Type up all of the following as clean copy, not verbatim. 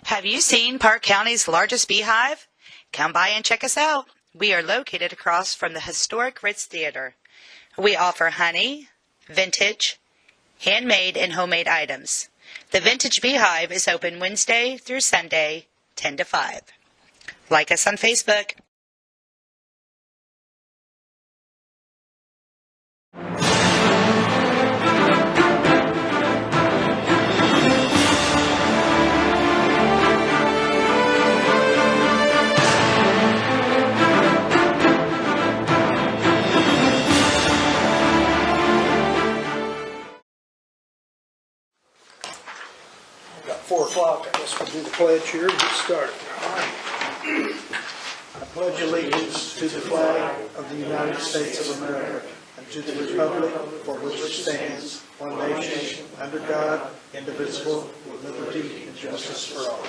Have you seen Parke County's largest beehive? Come by and check us out. We are located across from the historic Ritz Theater. We offer honey, vintage, handmade, and homemade items. The Vintage Beehive is open Wednesday through Sunday, 10 to 5. Like us on Facebook. About 4 o'clock, I guess we'll do the pledge here and get started. I pledge allegiance to the flag of the United States of America and to the republic for which it stands, one nation, under God, indivisible, with liberty and justice for all.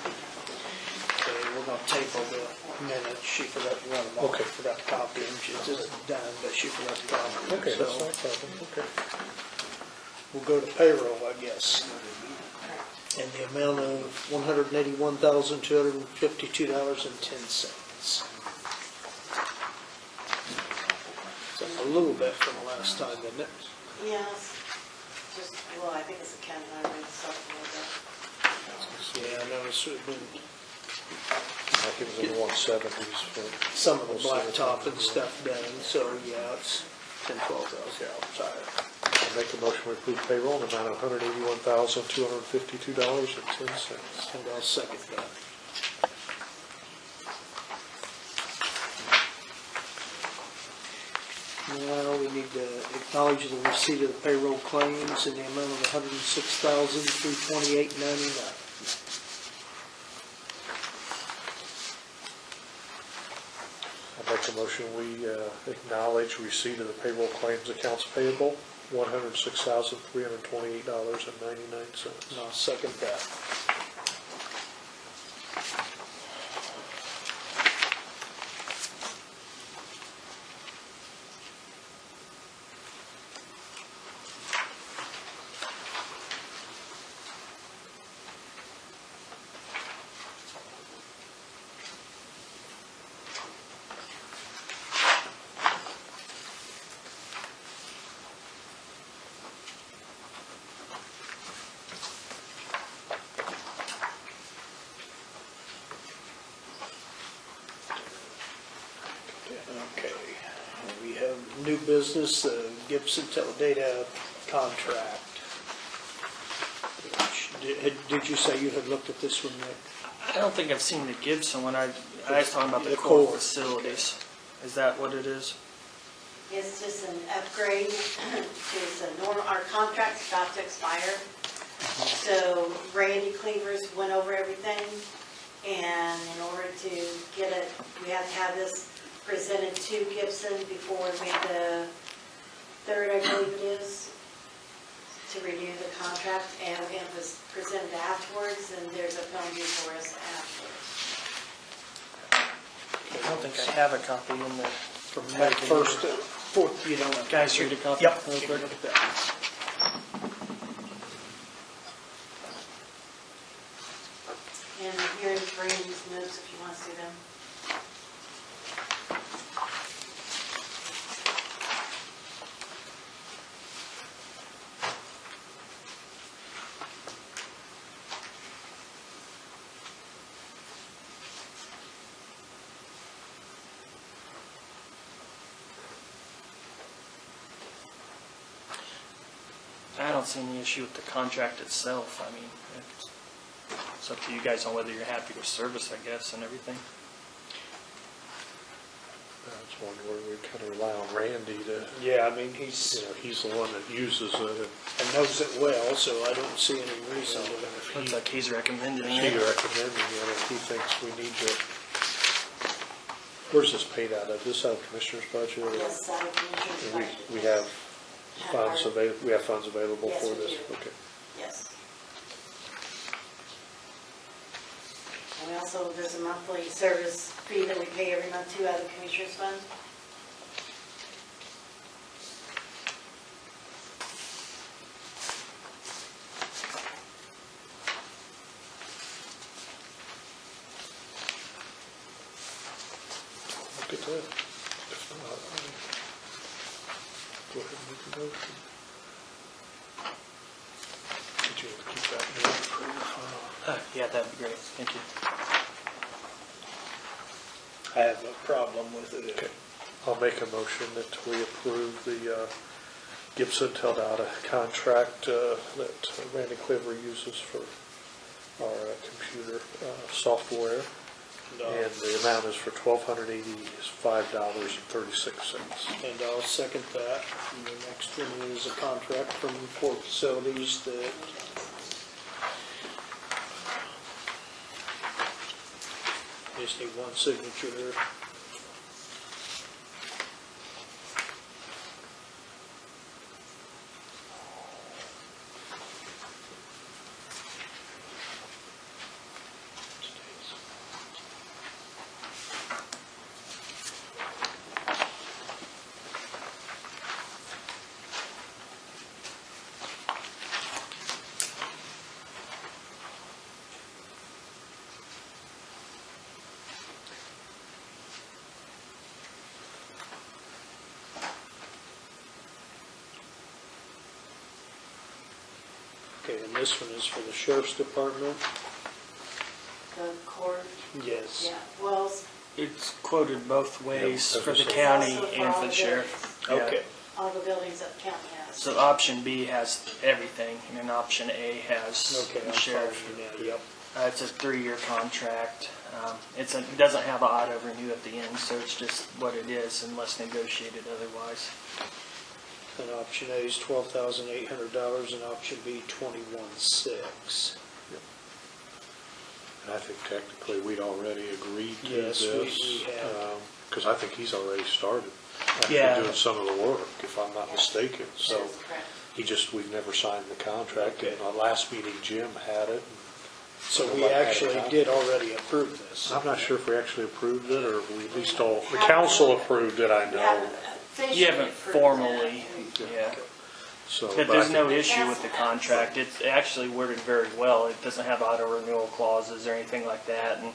Okay, we're going to table the minutes. She forgot to run them off. Okay. Forgot to copy them. She's just done, but she forgot to copy them. Okay, So that's no problem. Okay. we'll go to payroll, I guess. In the amount of $181,252.10. So a little bit from the last time, isn't it? Yes, just, well, I think it's a county line and something like that. Yeah, I noticed it had been Like it was in the 170s for some of the blacktop and stuff done, so yeah, it's $10,000-12,000 higher. I make a motion to approve payroll in the amount of $181,252.10. And I'll second that. Now we need to acknowledge the receipt of the payroll claims in the amount of $106,328.99. I make a motion we acknowledge receipt of the payroll claims accounts payable, $106,328.99. And I'll second that. Okay, we have new business, the Gibson Teledata contract. Did you say you had looked at this one, Nick? I don't think I've seen the Gibson one. I was talking about the The core core. facilities. Is that what it is? It's just an upgrade to our contract's about to expire. So Randy Cleavers went over everything, and in order to get it, we have to have this presented to Gibson before May the 3rd, I believe it is, to renew the contract, and it was presented afterwards, and there's a penalty for us afterwards. I don't think I have a copy in there. From May 1st to 4th, you don't have. Guys, read a copy? Yep. Real quick. Look at that. And here's Randy's notes if you want to see them. I don't see any issue with the contract itself. I mean, it's up to you guys on whether you're happy with service, I guess, and everything. That's one where we kind of rely on Randy to, Yeah, I mean, he's, he's the one that uses it. and knows it well, so I don't see any reason to. Looks like he's recommending He it. recommending it if he thinks we need to. Where's this paid out of? This out of Commissioner's budget? or- Yes, Commissioner's budget. We have funds available, we have funds available Yes, for we this? do. Okay. Yes. And we also, there's a monthly service fee that we pay every month too out of the Commissioner's fund. it. If not, I'll go ahead and make a motion. Did you want to keep that note for your file? Yeah, that'd be great. Thank you. I have no problem with it. Okay. I'll make a motion that we approve the Gibson Teldata contract that Randy Cleaver uses for our computer software. And the amount is for $1,285.36. And I'll second that. And the next one is a contract from Core Facilities that just need one signature there. Okay, and this one is for the Sheriff's Department? The court, Yes. yeah, well, It's quoted both ways Yeah, for the it's county also for and all for the the sheriff. Yeah. Okay. all the buildings that the county has. So option B has everything, and then option A has Okay, the I'm sheriff. following you now, yep. It's a 3-year contract. It doesn't have an auto renew at the end, so it's just what it is unless negotiated otherwise. And option A is $12,800 and option B $21,600. And I think technically we'd already agreed to Yes, this. we have. Because I think he's already started Yeah. doing some of the work, if I'm not mistaken. So That's correct. we've never signed the contract. Okay. And our last meeting, Jim had it. So we actually did already approve this. I'm not sure if we actually approved it or we at least all, the council approved it, I You know. haven't officially You haven't approved formally, that. yeah. So, But I there's no think- issue with the contract. It's actually worded very well. It doesn't have auto renewal clauses or anything like that, and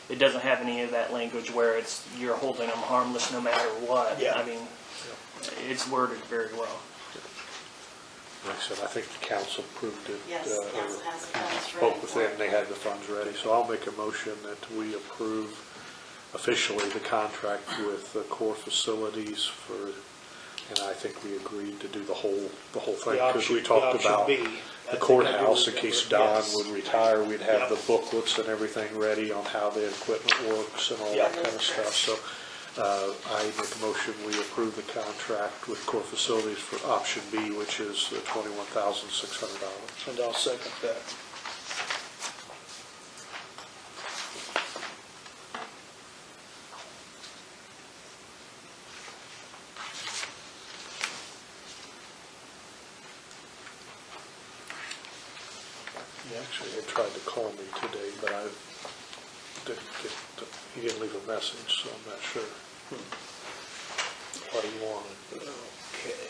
it doesn't have any of that language where you're holding them harmless no matter what. Yeah. I mean, it's worded very well. Like I said, I think the council approved it. Yes, or council has the funds Spoke ready with for them, it. they had the funds ready. So I'll make a motion that we approve officially the contract with Core Facilities for, and I think we agreed to do the whole thing. Because we talked about the courthouse, in case Don would retire, we'd have the booklets and everything ready on how the equipment works and all that kind of stuff. So I make a motion, we approve the contract with Core Facilities for option B, which is $21,600. And I'll second that. He actually had tried to call me today, but I didn't he didn't leave a message, so I'm not sure what he wanted. Okay.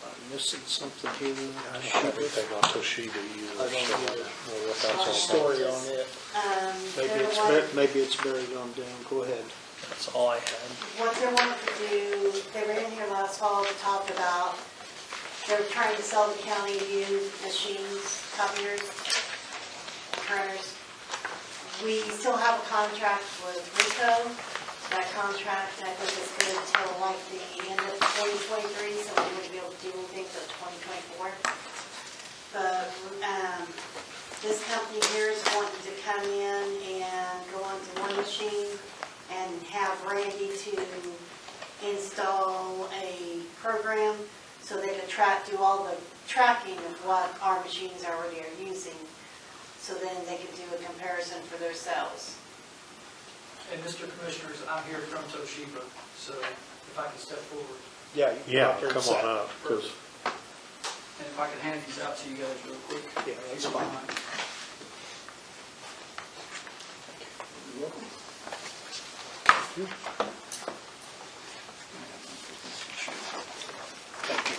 I'm missing something here. I don't have anything on Toshiba either. I don't so either. know what that's all Story about. on it. Maybe it's Maybe it's buried on down. Go ahead. That's all I had. What they wanted to do, they were in here last fall to talk about, they were trying to sell the county used machines, copiers, printers. We still have a contract with Rico. That contract, I think, is good until like the end of 2023, so we wouldn't be able to do anything till 2024. But this company here is wanting to come in and go onto one machine and have Randy to install a program so they can do all the tracking of what our machines already are using, so then they can do a comparison for themselves. And Mr. Commissioners, I'm here from Toshiba, so if I can step forward, Yeah. you Yeah, out there and come set. on up, because and if I can hand these out to you guys real quick. Yeah, if that's you don't fine. mind. You're welcome. Thank you.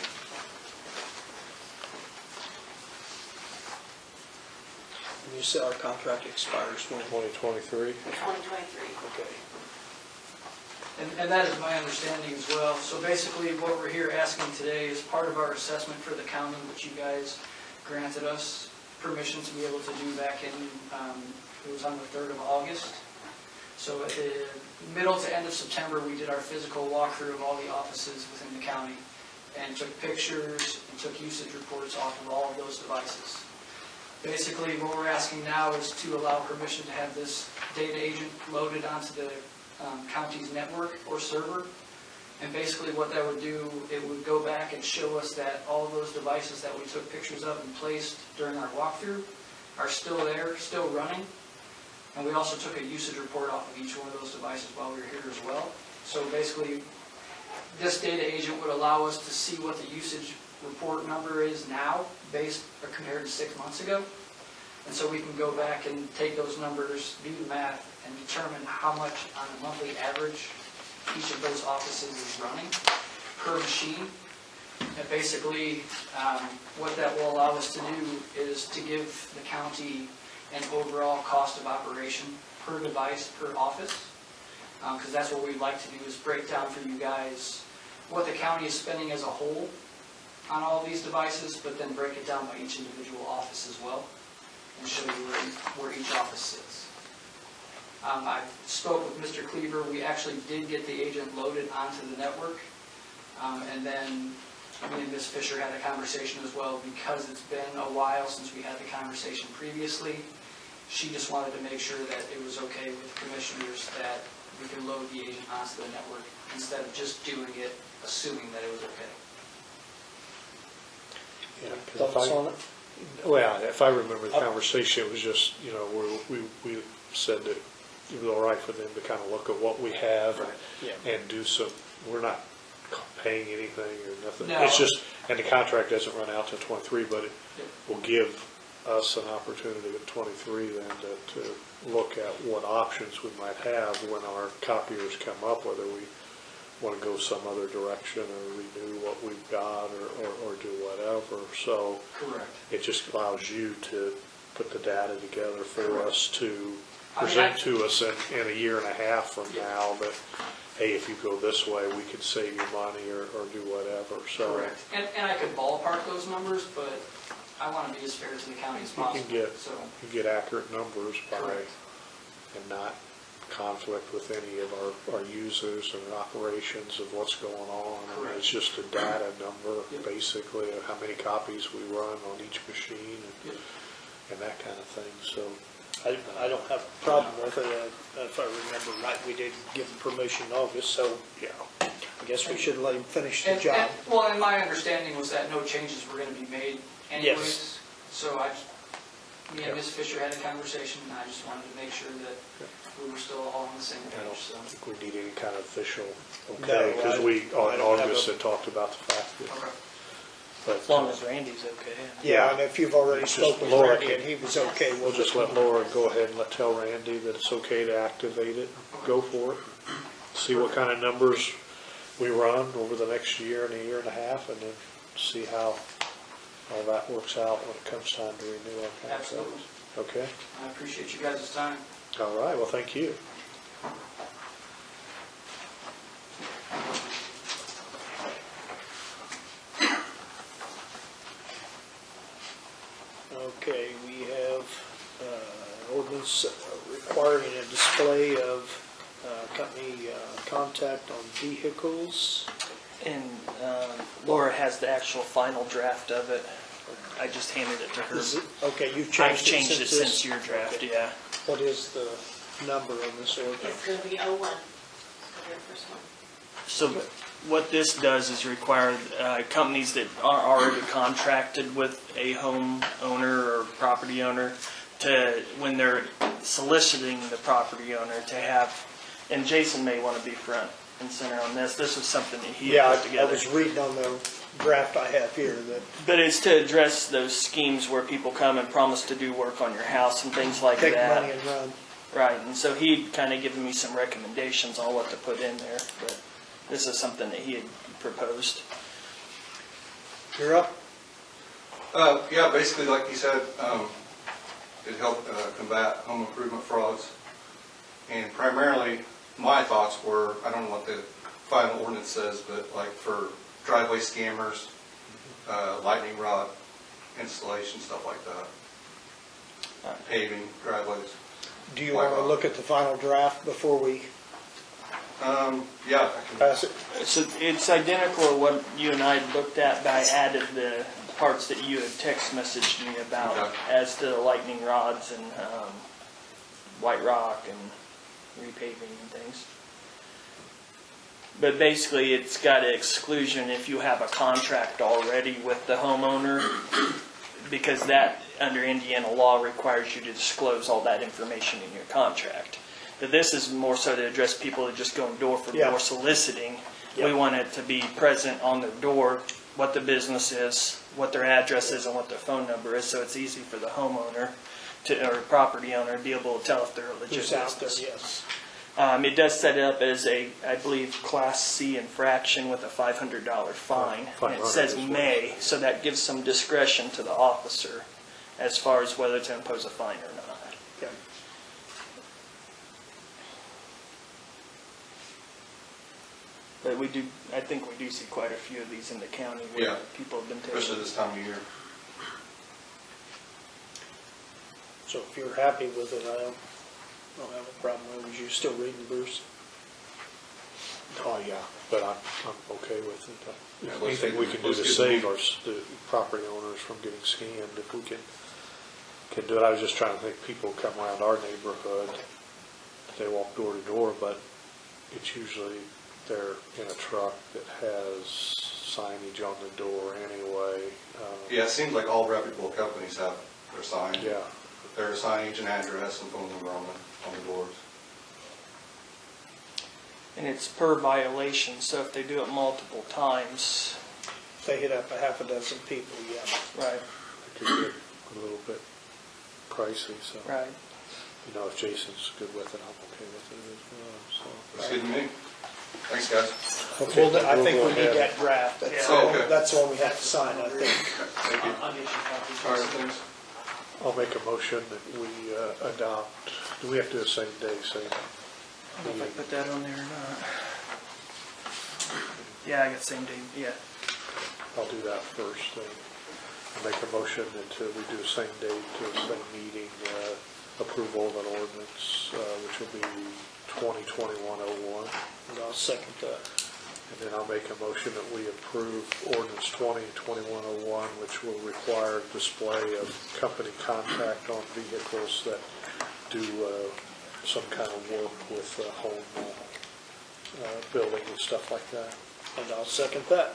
said our contract expires when? 2023? 2023. Okay. And that is my understanding as well. So basically, what we're here asking today is part of our assessment for the county, which you guys granted us permission to be able to do back in, it was on the 3rd of August. So at the middle to end of September, we did our physical walkthrough of all the offices within the county and took pictures and took usage reports off of all of those devices. Basically, what we're asking now is to allow permission to have this data agent loaded onto the county's network or server. And basically what that would do, it would go back and show us that all of those devices that we took pictures of and placed during our walkthrough are still there, still running. And we also took a usage report off of each one of those devices while we were here as well. So basically, this data agent would allow us to see what the usage report number is now, based or compared to 6 months ago. And so we can go back and take those numbers, do the math, and determine how much on a monthly average each of those offices is running per machine. And basically, what that will allow us to do is to give the county an overall cost of operation per device, per office. Because that's what we'd like to do, is break down for you guys what the county is spending as a whole on all these devices, but then break it down by each individual office as well, and show you where each office sits. I spoke with Mr. Cleaver. We actually did get the agent loaded onto the network, and then me and Ms. Fisher had a conversation as well, because it's been a while since we had the conversation previously. She just wanted to make sure that it was okay with commissioners that we could load the agent onto the network instead of just doing it, assuming that it was okay. Yeah, 'cause Thoughts on it? well, if I remember the conversation, it was just, you know, we said that it was all right for them to kind of look at what we have Yeah. and do some, we're not paying anything or nothing. No. It's just, and the contract doesn't run out to 23, but it Yep. will give us an opportunity at 23 then to look at what options we might have when our copiers come up, whether we want to go some other direction or renew what we've got or do whatever. So Correct. it just allows you to put the data together for Correct. us to I mean, present to us in a year and a half from Yeah. now, that, hey, if you go this way, we could save you money or do whatever, so. Correct. And I could ballpark those numbers, but I want to be as fair to the county as You possible. can get, So, you get accurate numbers by, Correct. and not conflict with any of our users and operations of what's going on. I mean, Correct. it's just a data number, Yep. basically, of how many copies we run on each machine Yep. and that kind of thing, so. I don't have a problem with it. If I remember right, we did give them permission in August, so Yeah. I guess we should let him finish the and, job. well, and my understanding was that no changes were going to be made anyways. Yes. So me and Ms. Fisher had a conversation, and I just wanted to make sure that we were still all on the same I don't page, so. think we need any kind of official, No, okay, because we, I on don't have August, a- had talked about the fact that. Okay. but, As long as Randy's okay. Yeah, and if you've already It's just spoken with Laura Randy can- and he was okay We'll with it. just let Laura go ahead and tell Randy that it's okay to activate it, go for it. See what kind of numbers we run over the next year and a year and a half, and then see how all that works out when it comes time to renew our contract. Absolutely. Okay, I appreciate you guys' time. all right, well, thank you. Okay, we have ordinance requiring a display of company contact on vehicles. And Laura has the actual final draft of it. I just handed it to her. Is it, okay, you've I've changed changed it it since since your draft, Okay. yeah. What is the number on this ordinance? It's going to be 01, the first one. So what this does is require companies that are already contracted with a home owner or property owner to, when they're soliciting the property owner, to have, and Jason may want to be front and center on this. This was something that he Yeah, had put I together. was reading on the draft I have here that, But it's to address those schemes where people come and promise to do work on your house and things like take that. money and run. Right, and so he'd kind of given me some recommendations on what to put in there, but this is something that he had proposed. You're up? Yeah, basically, like you said, it helped combat home improvement frauds. And primarily, my thoughts were, I don't know what the final ordinance says, but like for driveway scammers, lightning rod installation, stuff like that. Paving, driveways. Do you want to look at the final draft before we Yeah, I can. pass it? So it's identical to what you and I looked at, but I added the parts that you had text messaged me about Okay. as to the lightning rods and white rock and repaving and things. But basically, it's got an exclusion if you have a contract already with the homeowner, because that, under Indiana law, requires you to disclose all that information in your contract. But this is more so to address people that just going door for door soliciting. We want it to be present on their door, what the business is, what their address is, and what their phone number is, so it's easy for the homeowner or property owner to be able to tell if they're a legit Who's out there, business. yes. It does set it up as a, I believe, Class C infraction with a $500 fine. And it says $500 as well. may, so that gives some discretion to the officer as far as whether to impose a fine or not. Okay. But we do, I think we do see quite a few of these in the county where Yeah. people have been taken. Especially this time of year. So if you're happy with it, I don't have a problem. Was you still reading, Bruce? Oh, yeah, but I'm okay with it. Yeah, let's Anything take- we can do let's to get save the- the property owners from getting scammed, if we can do it. I was just trying to think, people come around our neighborhood, they walk door to door, but it's usually they're in a truck that has signage on the door anyway. Yeah, it seems like all reputable companies have their sign. Yeah, Their signage and address and phone number on the doors. And it's per violation, so if they do it multiple times, If they hit up a half a dozen people, yeah. right, it could get a little bit pricey, so. right. You know, if Jason's good with it, I'm okay with it as well, so. Looks good to me. Thanks, guys. Okay, Well, I we'll think go we need ahead. that draft. That's, Oh, okay. that's the one we have to sign, I think. Thank you. I'll get you copies. All right, thanks. I'll make a motion that we adopt, do we have to do the same day, same? I don't know if I put that on there or not. Yeah, I got same day, yeah. I'll do that first. I'll make a motion that we do the same date, same meeting, approval of an ordinance, which will be 2021-01. And I'll second that. And then I'll make a motion that we approve ordinance 2021-01, which will require display of company contact on vehicles that do some kind of work with home building and stuff like that. And I'll second that.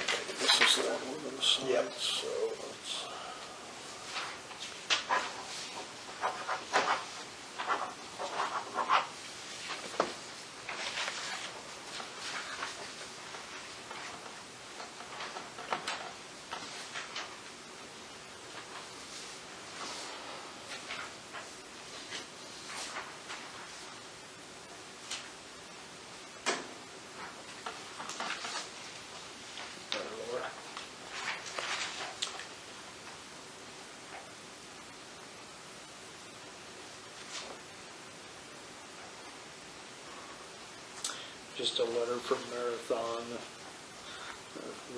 Okay, this is the one we're going to sign, Yep. so let's... Just a letter from Marathon,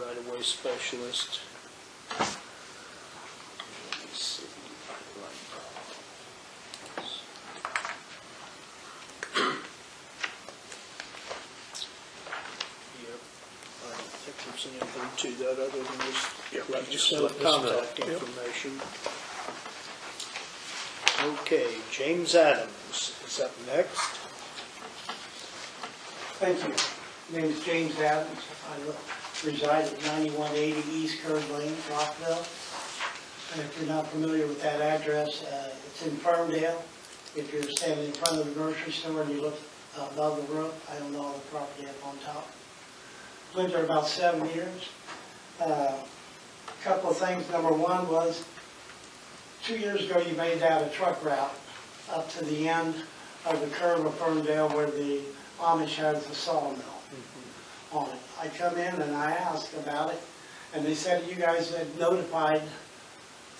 right-of-way specialist. Let's see. Yep, I don't think there's anything to that other than just some let us know. contact Yep. information. Okay, James Adams is up next. Thank you. My name is James Adams. I reside at 9180 East Curve Lane, Rockville. And if you're not familiar with that address, it's in Ferndale. If you're standing in front of the grocery store and you look above the roof, I own all the property up on top. Lived there about 7 years. Couple of things. Number one was, 2 years ago you made that a truck route up to the end of the curve of Ferndale where the Amish has the sawmill on it. I come in and I asked about it, and they said you guys had notified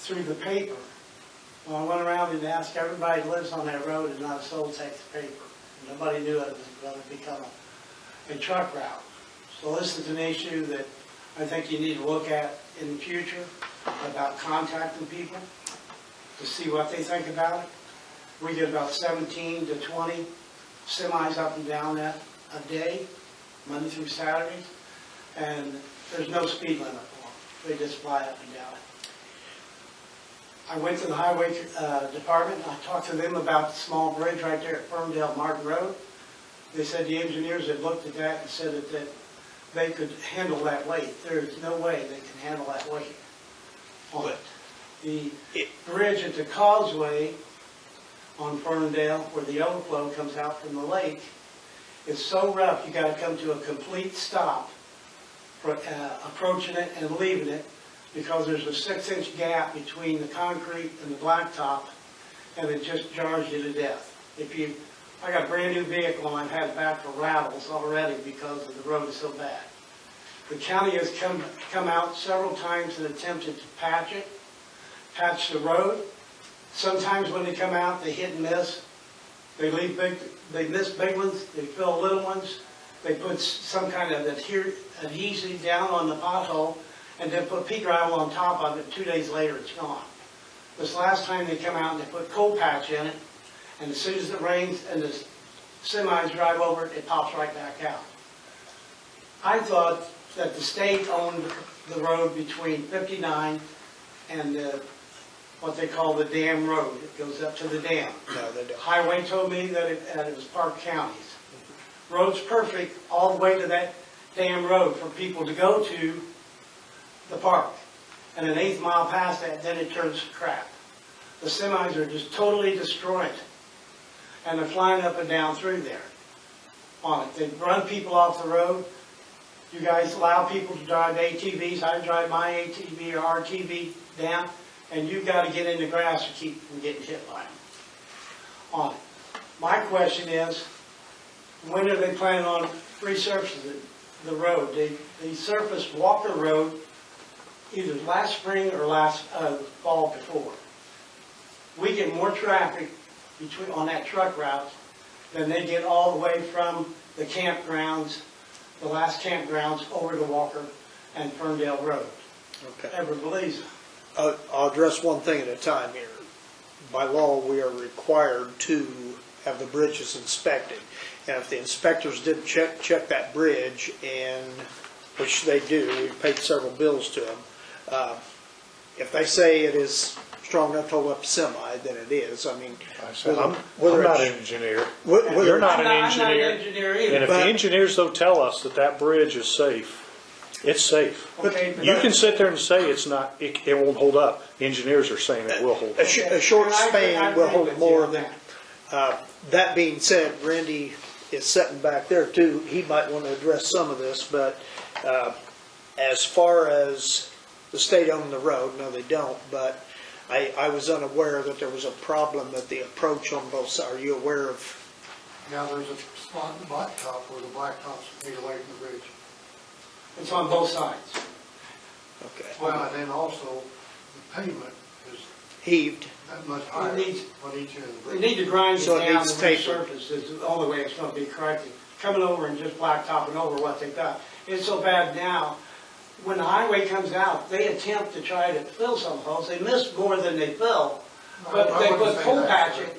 through the paper. Well, I went around and asked everybody who lives on that road and not a soul takes the paper. Nobody knew it was going to become a truck route. So this is an issue that I think you need to look at in the future about contacting people to see what they think about it. We get about 17 to 20 semis up and down that a day, Monday through Saturday, and there's no speed limit for them. They just fly up and down it. I went to the highway department and I talked to them about the small bridge right there at Ferndale Martin Road. They said the engineers had looked at that and said that they could handle that weight. There's no way they can handle that weight on it. The bridge at the causeway on Ferndale, where the overflow comes out from the lake, is so rough you got to come to a complete stop for approaching it and leaving it, because there's a 6-inch gap between the concrete and the blacktop, and it just jars you to death. I got a brand new vehicle and I've had back for rattles already because the road is so bad. The county has come out several times and attempted to patch the road. Sometimes when they come out, they hit and miss. They miss big ones, they fill little ones. They put some kind of adhesive down on the pothole and then put pea gravel on top of it. 2 days later, it's gone. This last time they come out and they put coal patch in it, and as soon as it rains and the semis drive over it, it pops right back out. I thought that the state owned the road between 59 and what they call the dam road. It goes up to the dam. No, they don't. Highway told me that it was Parke County's. Road's perfect all the way to that dam road for people to go to the park. And an 1/8 mile past that, then it turns to crap. The semis are just totally destroyed. And they're flying up and down through there on it. They run people off the road. You guys allow people to drive ATVs. I drive my ATV or RTV down, and you've got to get in the grass to keep from getting hit by them on it. My question is, when are they planning on resurfacing the road? They surfaced Walker Road either last spring or last fall before. We get more traffic on that truck route than they get all the way from the campgrounds, the last campgrounds, over to Walker and Ferndale Road. Okay. Ever believes it? I'll address one thing at a time here. By law, we are required to have the bridges inspected. And if the inspectors didn't check that bridge, and which they do, we've paid several bills to them, if they say it is strong enough to hold up a semi, then it is. I mean, I'm not an engineer. You're not an engineer. I'm not an engineer either. And if the engineers don't tell us that that bridge is safe, it's safe. Okay, You can sit there and say it's not, it won't hold up. The engineers are saying it will hold up. a short And I span will agree hold with more you on than. that. That being said, Randy is sitting back there too. He might want to address some of this, but as far as the state owned the road, no, they don't. But I was unaware that there was a problem at the approach on both sides. Are you aware of? Yeah, there's a spot in the blacktop where the blacktop's feet away from the bridge. It's on both sides. Okay. Well, and then also the pavement is Heaved. that much higher needs- on each end of the We bridge. need to grind it So it down and needs taper. resurface is the only way it's going to be corrected. Coming over and just blacktopping over what they've got. It's so bad now, when the highway comes out, they attempt to try to fill some holes. They miss more than they fill, but I they wouldn't put say coal that. patching.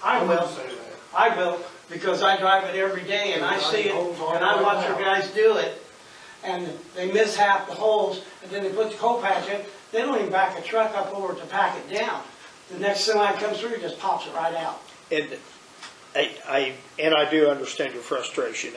I wouldn't will. say that. I will, because I drive it every day and I see it, and I watch your guys do it. And they miss half the holes, and then they put the coal patch in. They don't even back a truck up over to pack it down. The next semi comes through, just pops it right out. And I do understand your frustration.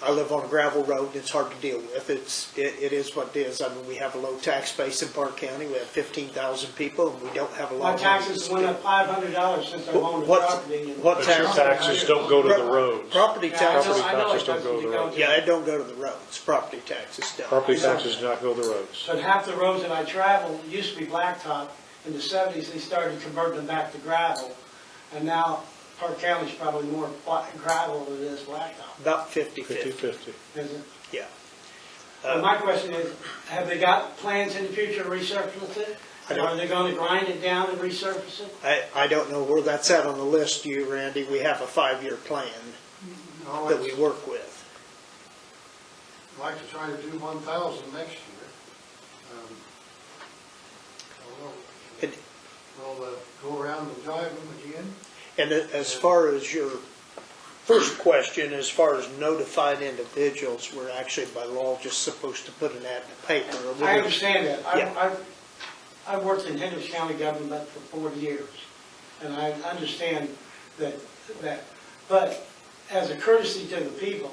I live on a gravel road, and it's hard to deal with. It is what it is. I mean, we have a low tax base in Parke County. We have 15,000 people, and we don't have a lot My of money to taxes went up spend. $500 since I've owned the What's- property. and- what But your taxes don't go to the roads. Property Yeah, taxes, I know taxes it don't go to doesn't the roads. yeah, it don't go to the roads. Property taxes don't. Property taxes do not go to the roads. But half the roads that I travel used to be blacktop. In the 70s, they started converting them back to gravel. And now Parke County's probably more gravel than it is blacktop, About 50/50, 50/50. isn't it? yeah. But my question is, have they got plans in the future to resurface it? Are they gonna grind it down and resurface it? I don't know where that's at on the list, you, Randy. We have a 5-year plan No, that we I'd work with. like to try to do 1,000 next year. I don't know. And- We'll go around and drive them again. And as far as your first question, as far as notified individuals, we're actually by law just supposed to put an ad in the paper. I understand that. Yeah. I've worked in Hendricks County government for 40 years, and I understand that, but as a courtesy to the people,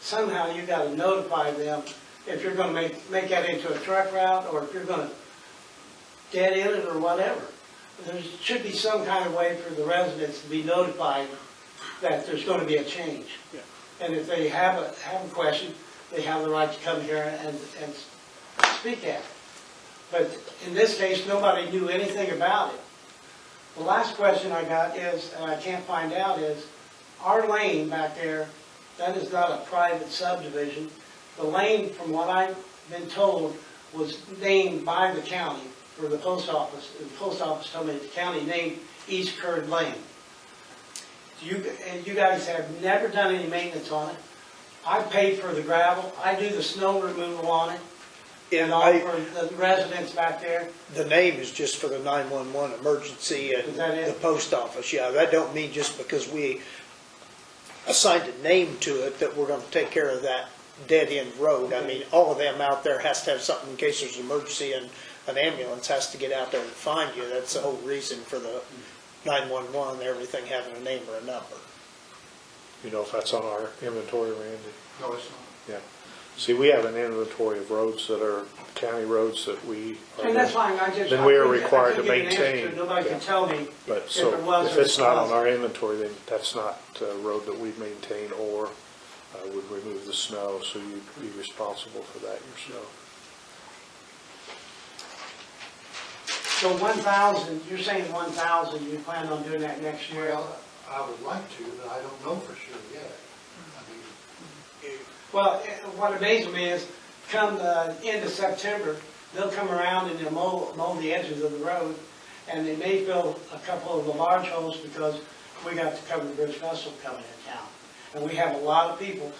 somehow you got to notify them if you're going to make that into a truck route, or if you're going to dead end it or whatever. There should be some kind of way for the residents to be notified that there's going to be a change. Yeah. And if they have a question, they have the right to come here and speak at it. But in this case, nobody knew anything about it. The last question I got is, and I can't find out, is our lane back there, that is not a private subdivision. The lane, from what I've been told, was named by the county for the post office. And the post office told me the county named East Curd Lane. And you guys have never done any maintenance on it. I paid for the gravel. I do the snow removal on it. And all for the residents back there. The name is just for the 911 emergency and Is that it? the post office. Yeah, that don't mean just because we assigned a name to it that we're going to take care of that dead end road. I mean, all of them out there has to have something in case there's an emergency, and an ambulance has to get out there and find you. That's the whole reason for the 911, everything having a name or a number. You know if that's on our inventory, Randy? No, it's not. Yeah. See, we have an inventory of roads that are county roads that we are. And that's fine, Then we are I required to couldn't get an answer. maintain. Nobody can tell me But if so it was if or it's not on wasn't. our inventory, then that's not a road that we maintain or would remove the snow, so you'd be responsible for that yourself. So 1,000, you're saying 1,000, you plan on doing that next year? Well, I would like to, but I don't know for sure yet. I mean, Well, what amazes me is, come the end of September, they'll come around and they'll mow the edges of the road, and they may fill a couple of the large holes because we got the Covered Bridge Festival coming in town. And we have a lot of people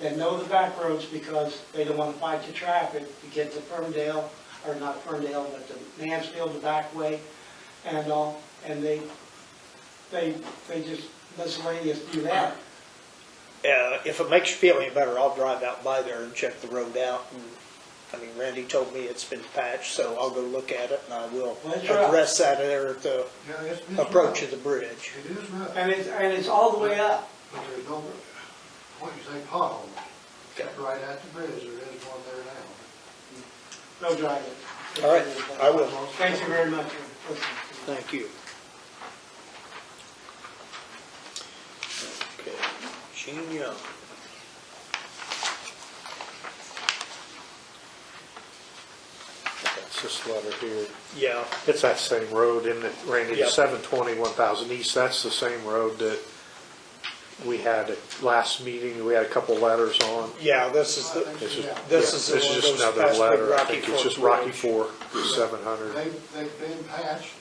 that know the back roads because they don't want to fight the traffic to get to Ferndale, or not Ferndale, but to Mansfield, the back way, and all, and they just miscellaneous do that. If it makes you feel any better, I'll drive out by there and check the road out. And, I mean, Randy told me it's been patched, so I'll go look at it, and I will That's right. address that there at the yeah, it's approach rough. of the bridge. It is rough, And it's all the way up. but there's no, what you say, potholes. Right at the bridge, there is one there now. Go drive it. All right, I will. Thank you very much for listening. Thank you. Okay, Gene Young. That's this letter here. Yeah, It's that same road, isn't it, Randy? Yep. The 720, 1000 East, that's the same road that we had at last meeting, we had a couple letters on. yeah, this is the, This is, This yeah, is the this one is of just those another past big letter. I Rocky think it's just Fork Rocky Bridge. Fork, 700. They've been patched,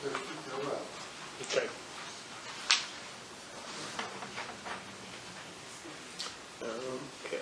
but they're rough. okay. Okay.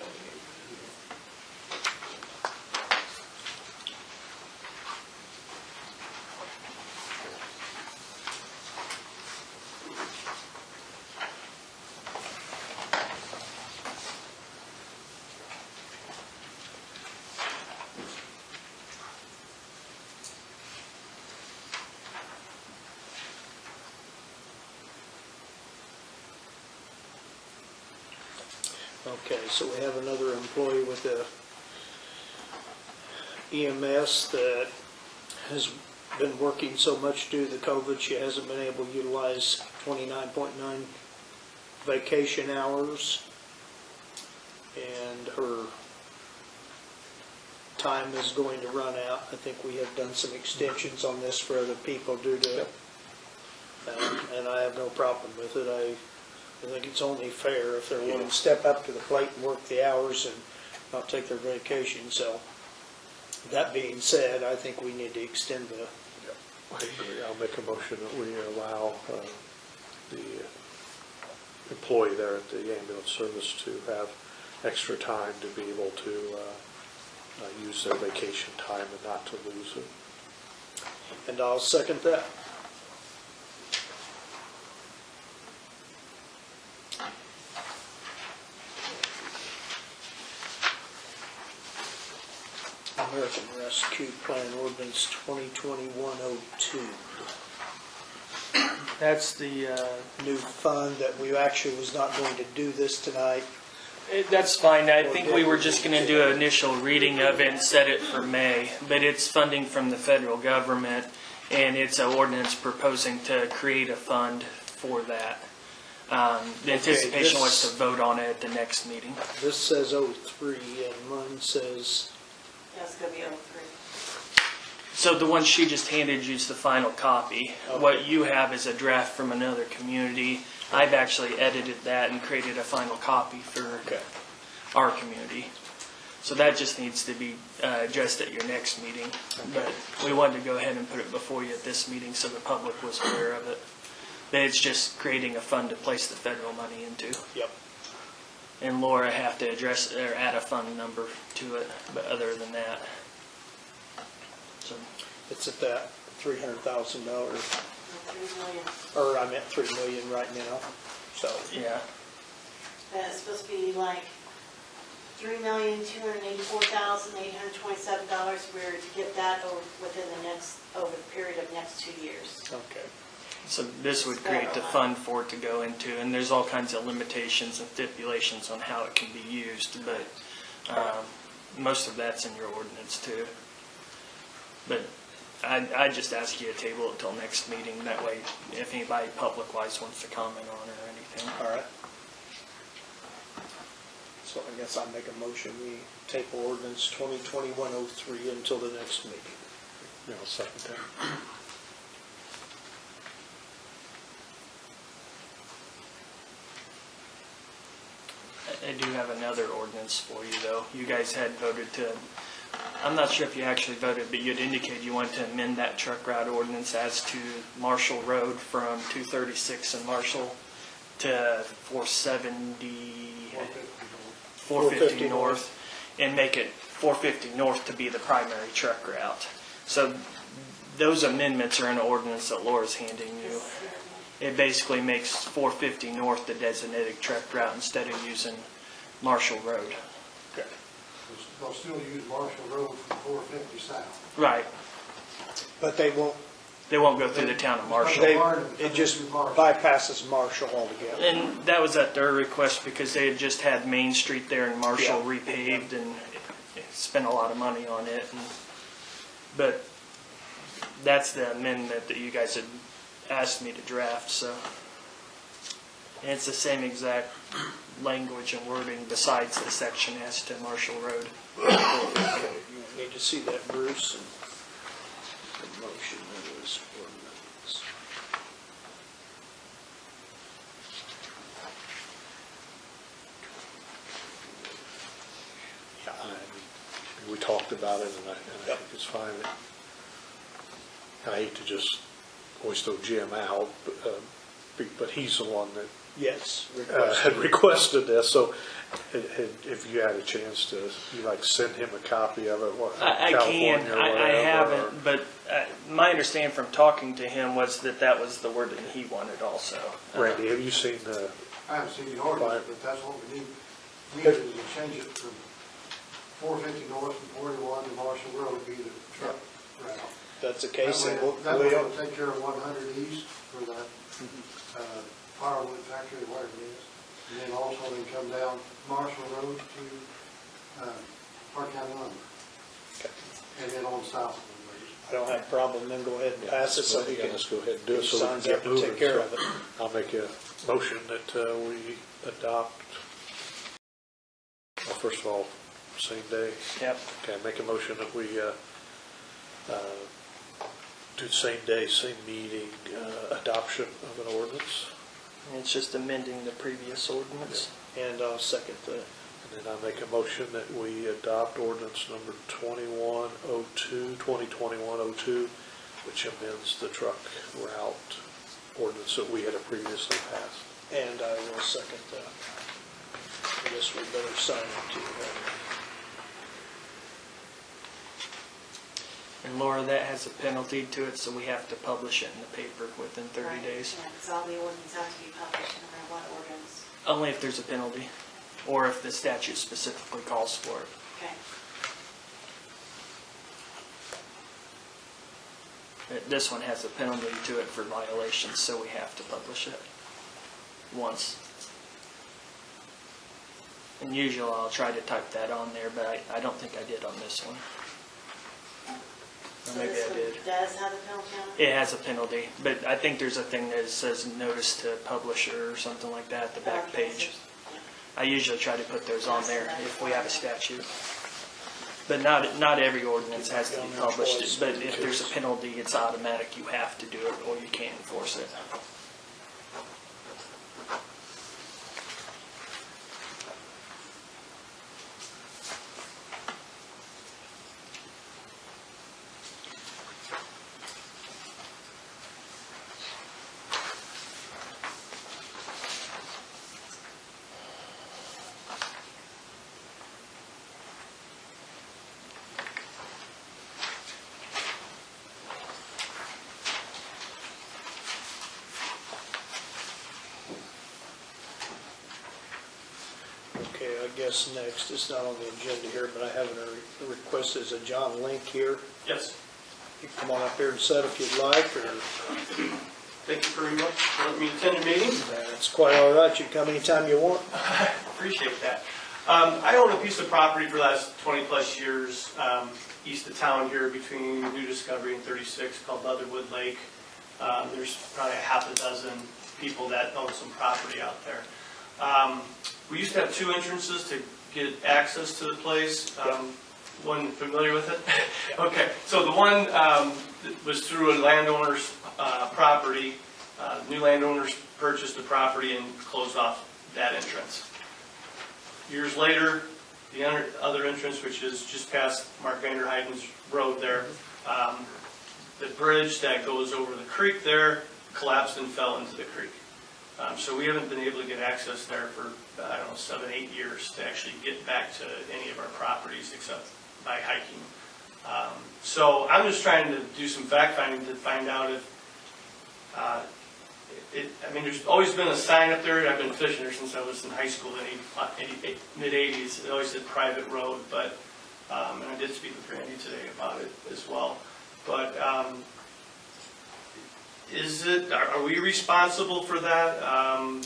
Okay, so we have another employee with the EMS that has been working so much due to the COVID, she hasn't been able to utilize 29.9 vacation hours. And her time is going to run out. I think we have done some extensions on this for other people due to, and I have no problem with it. I think it's only fair if they're willing to step up to the plate and work the hours and not take their vacation. So, that being said, I think we need to extend the I'll make a motion that we allow the employee there at the ambulance service to have extra time to be able to use their vacation time and not to lose it. And I'll second that. American Rescue Plan Ordinance 2021-02. That's the, New fund that we actually was not going to do this tonight. that's fine. I think we were just going to do an initial reading of it and set it for May. But it's funding from the federal government, and it's an ordinance proposing to create a fund for that. The anticipation was to vote on it at the next meeting. This says 03 and mine says, That's going to be 03. So the one she just handed you is the final copy. Okay. What you have is a draft from another community. I've actually edited that and created a final copy for okay. our community. So that just needs to be addressed at your next meeting. But we wanted to go ahead and put it before you at this meeting so the public was aware of it. But it's just creating a fund to place the federal money into. Yep. And Laura have to address or add a fund number to it, but other than that. So It's at that $300,000, 3 million. or I meant $3 million right now. So, yeah. And it's supposed to be like $3,284,827. We're to get that over within over the period of next 2 years. okay. So this would create the fund for it to go into, and there's all kinds of limitations and stipulations on how it can be used, but most of that's in your ordinance too. But I just ask you to table it till next meeting. That way, if anybody public-wise wants to comment on it or anything. All right. So I guess I'll make a motion, we table ordinance 2021-03 until the next meeting. Yeah, I'll second that. I do have another ordinance for you, though. You guys had voted to, I'm not sure if you actually voted, but you'd indicated you wanted to amend that truck route ordinance as to Marshall Road from 236 in Marshall to 450 North, and make it 450 North to be the primary truck route. So those amendments are in an ordinance that Laura's handing you. It basically makes 450 North the designated truck route instead of using Marshall Road. Okay. They'll still use Marshall Road from 450 south. Right. But they won't, They won't go through the town of Marshall. it just bypasses Marshall altogether. And that was at their request because they had just had Main Street there in Marshall Yeah. repaved and spent a lot of money on it. But that's the amendment that you guys had asked me to draft, so. And it's the same exact language and wording besides the section as to Marshall Road. Okay, you need to see that, Bruce. The motion is ordinance. Yeah, we talked about it, and I Yep. think it's fine. I hate to just always throw Jim out, but he's the one that Yes. had requested this, so if you had a chance to, you like send him a copy of it, I California can, or I whatever, haven't, but my understanding from talking to him was that was the word that he wanted also. Randy, have you seen the, I haven't seen the ordinance, but that's what we need to do, is change it from 450 north and 41 to Marshall Road be the truck route. That's the case, and That way we'll, it'll take care of 100 east for that firewood factory, whatever it is. And then also then come down Marshall Road to Parke County Lumber. And then on south of them. I don't have a problem, then go ahead and pass it so he can, let's go ahead and do it so we can signs get up and moving. take care So of it. I'll make a motion that we adopt, well, first of all, same day. Yep. Okay, make a motion that we do the same day, same meeting, adoption of an ordinance. And it's just amending the previous ordinance. And I'll second that. And then I make a motion that we adopt ordinance number 2021-02, which amends the truck route ordinance that we had previously passed. And I will second that. I guess we better sign it too. And Laura, that has a penalty to it, so we have to publish it in the paper within 30 Right, days. Yeah, because all the ordinance have to be published no matter what ordinance. Only if there's a penalty, or if the statute specifically calls for it. Okay. This one has a penalty to it for violations, so we have to publish it once. And usually I'll try to type that on there, but I don't think I did on this one. Or So maybe this I one did. does have a penalty on it? It has a penalty, but I think there's a thing that says notice to publisher or something like that, the back Okay, page. so- I usually try to put those on there if we have a statute. But not every ordinance has to be published, but if there's a penalty, it's automatic, you have to do it or you can't enforce it. Okay, I guess next, it's not on the agenda here, but I have a request, is a John Link here. Yes, You can come on up here and sit if you'd like, or thank you very much for letting me attend your meeting. it's quite all right, you can come anytime you want. Appreciate that. I own a piece of property for the last 20-plus years east of town here between New Discovery and 36 called Leatherwood Lake. There's probably a half a dozen people that own some property out there. We used to have two entrances to get access to the place. One familiar with it? Okay, so the one was through a landowner's property. New landowners purchased the property and closed off that entrance. Years later, the other entrance, which is just past Mark Vanderheiden's road there, the bridge that goes over the creek there collapsed and fell into the creek. So we haven't been able to get access there for, 7, 8 years to actually get back to any of our properties except by hiking. So I'm just trying to do some fact finding to find out if, there's always been a sign up there. I've been fishing there since I was in high school in mid-80s. It always said private road, but, and I did speak with Randy today about it as well. But are we responsible for that,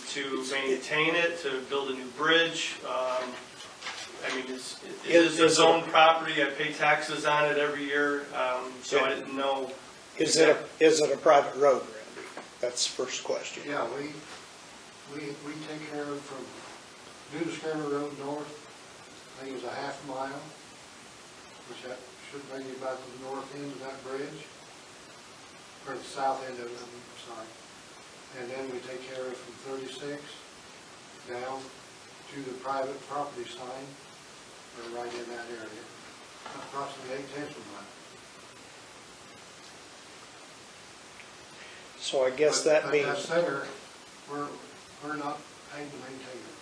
to maintain it, to build a new bridge? It is a zone property, I pay taxes on it every year, so I didn't know. Is it a private road, Randy? That's the first question. Yeah, we take care of from New Discovery Road north, I think it's a half mile, which that should bring you about to the north end of that bridge, or the south end of it, I'm sorry. And then we take care of from 36 down to the private property sign, or right in that area, approximately 8/10 of a mile. So I guess that means, But that center, we're not paid to maintain it.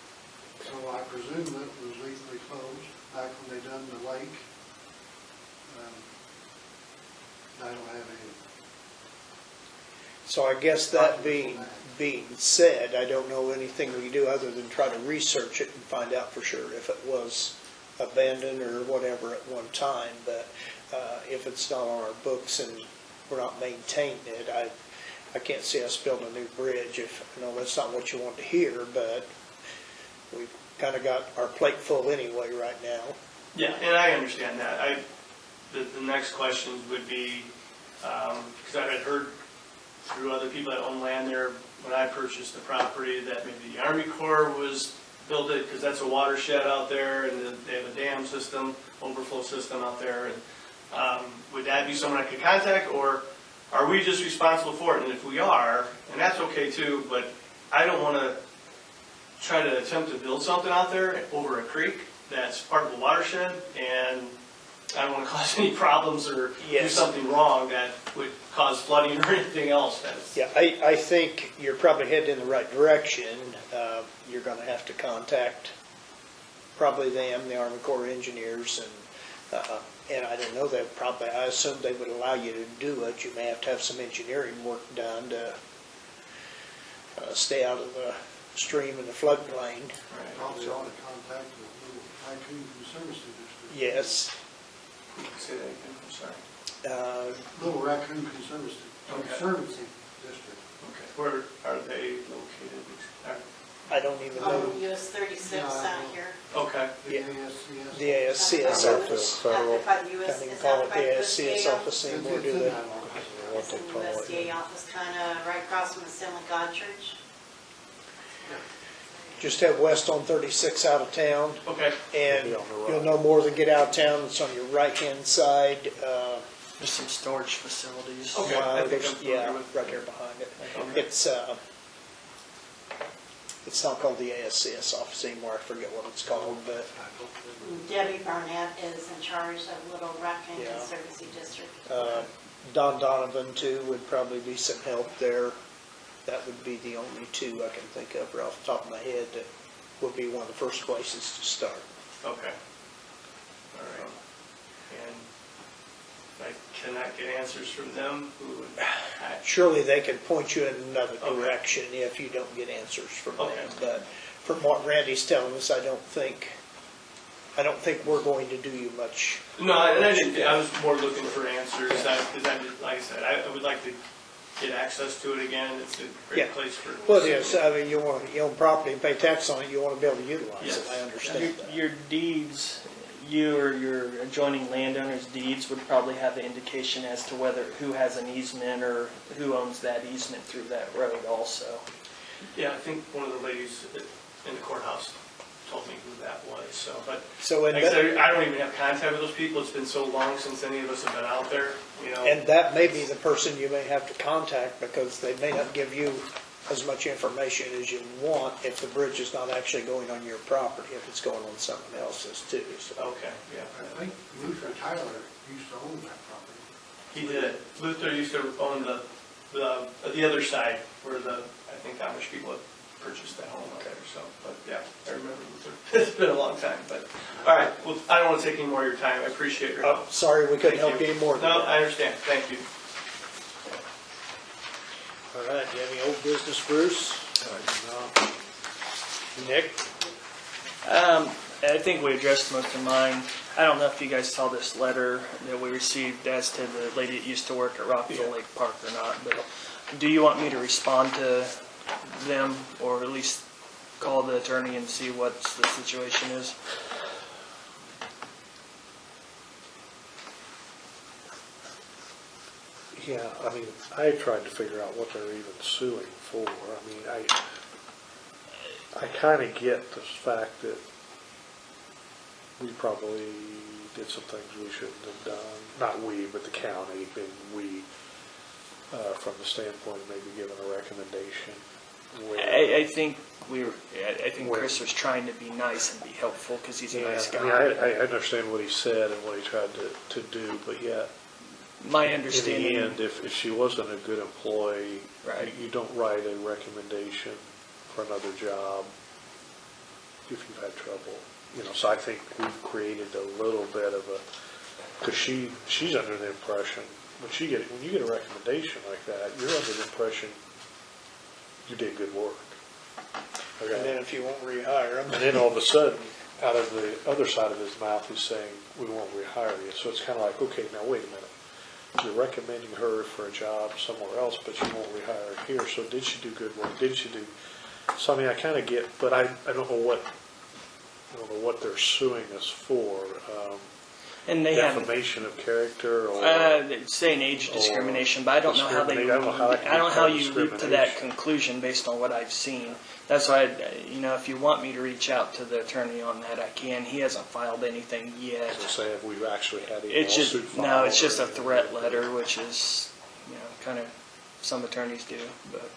So I presume that it was legally closed back when they done the lake. I don't have any. so I guess that being said, I don't know anything we do other than try to research it and find out for sure if it was abandoned or whatever at one time, but if it's not on our books and we're not maintaining it, I can't see us building a new bridge. If, that's not what you want to hear, but we've kind of got our plate full anyway right now. Yeah, and I understand that. The next questions would be, because I had heard through other people that own land there, when I purchased the property, that maybe the Army Corps was built it, because that's a watershed out there, and they have a dam system, overflow system out there. And would that be someone I could contact, or are we just responsible for it? And if we are, and that's okay too, but I don't want to try to attempt to build something out there over a creek that's part of a watershed, and I don't want to cause any problems or do something wrong that would cause flooding or anything else. That's- Yeah, I think you're probably headed in the right direction. You're going to have to contact probably them, the Army Corps of Engineers, and I don't know, I assume they would allow you to do it. You may have to have some engineering work done to stay out of the stream and the floodplain. Also on contact with Little Raccoon Conservancy District. Yes. Say that again, I'm sorry. Little Raccoon Conservancy Okay. District. Okay. Where are they located? I don't even know US 36 out here. Okay. The Yeah. ASCS. the ASCS Out office. to federal. By the US, Can't even is call that it by the the ASCS USDA office anymore, It's do in they? that office. What It's they in the call it. USDA office, kind of right across from the Assembly of God Church. Just head west on 36 out of town, Okay. and Be on the right. you'll know more than get out of town. It's on your right-hand side. There's some storage facilities. Okay. I think there's- I'm familiar yeah, with- right there behind it. Okay. It's not called the ASCS office anymore. I forget what it's called, but Debbie Barnett is in charge of Little Raccoon Yeah. Conservancy District. Don Donovan too would probably be some help there. That would be the only two I can think of right off the top of my head that would be one of the first places to start. Okay. All right. And I cannot get answers from them, who would, Surely they could point you in another Okay. direction if you don't get answers from Okay. them. But from what Randy's telling us, I don't think we're going to do you much. no, I didn't, I was more looking for answers, because I did, like I said, I would like to get access to it again. It's a Yeah. great place for. Well, yes, I mean, you own property and pay tax on it, you want to be able to utilize it, Yes. I understand that. Your deeds, you or your adjoining landowner's deeds would probably have an indication as to who has an easement or who owns that easement through that road also. Yeah, I think one of the ladies in the courthouse told me who that was, so, but, So, and like I that, said, I don't even have contact with those people. It's been so long since any of us have been out there, you know. and that may be the person you may have to contact, because they may not give you as much information as you want if the bridge is not actually going on your property, if it's going on someone else's too, so. Okay, yeah. I think Luther Tyler used to own that property. He did. Luther used to own the other side where I think Amish people had purchased that home out there, so, but yeah, I remember Luther. It's been a long time, but, all right, well, I don't want to take any more of your time. I appreciate your help. Sorry, we couldn't Thank help you any more than No, I that. understand. Thank you. All right, do you have any old business, Bruce? Nick? I think we addressed most of mine. I don't know if you guys saw this letter that we received as to the lady that used to work at Rockville Lake Park or not, but do you want me to respond to them or at least call the attorney and see what the situation is? Yeah, I mean, I tried to figure out what they're even suing for. I mean, I kind of get the fact that we probably did some things we shouldn't have done. Not we, but the county, being we, from the standpoint of maybe giving a recommendation. I think Chris was trying to be nice and be helpful because he's a nice guy. I mean, I understand what he said and what he tried to do, but yet, My in understanding. the end, if she wasn't a good employee, Right. you don't write a recommendation for another job if you've had trouble. You know, so I think we've created a little bit of a, because she's under the impression, when you get a recommendation like that, you're under the impression you did good work. Okay? And then if you won't rehire them. And then all of a sudden, out of the other side of his mouth, he's saying, we won't rehire you. So it's kind of like, okay, now wait a minute. You're recommending her for a job somewhere else, but you won't rehire her here. So did she do good work? Did she do? So I mean, I kind of get, but I don't know what they're suing us for. And they have Defamation of character, or saying age discrimination, but I don't know how they. discriminate. I don't know how that can I don't know how be you leap to that discrimination. conclusion based on what I've seen. That's why, if you want me to reach out to the attorney on that, I can. He hasn't filed anything yet. So say if we've actually had a It's lawsuit just filed it's just or a anything threat like letter, that. which is kind of some attorneys do, but.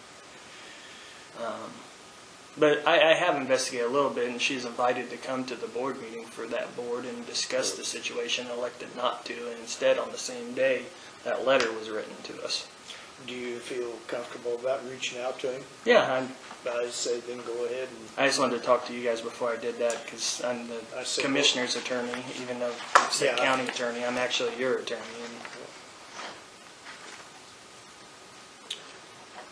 But I have investigated a little bit, and she's invited to come to the board meeting for that board and discuss the situation, elected not to, and instead on the same day that letter was written to us. Do you feel comfortable about reaching out to him? Yeah, I say then go ahead and, I just wanted to talk to you guys before I did that, because I'm I the see. commissioner's attorney, even though you said Yeah. county attorney, I'm actually your attorney. And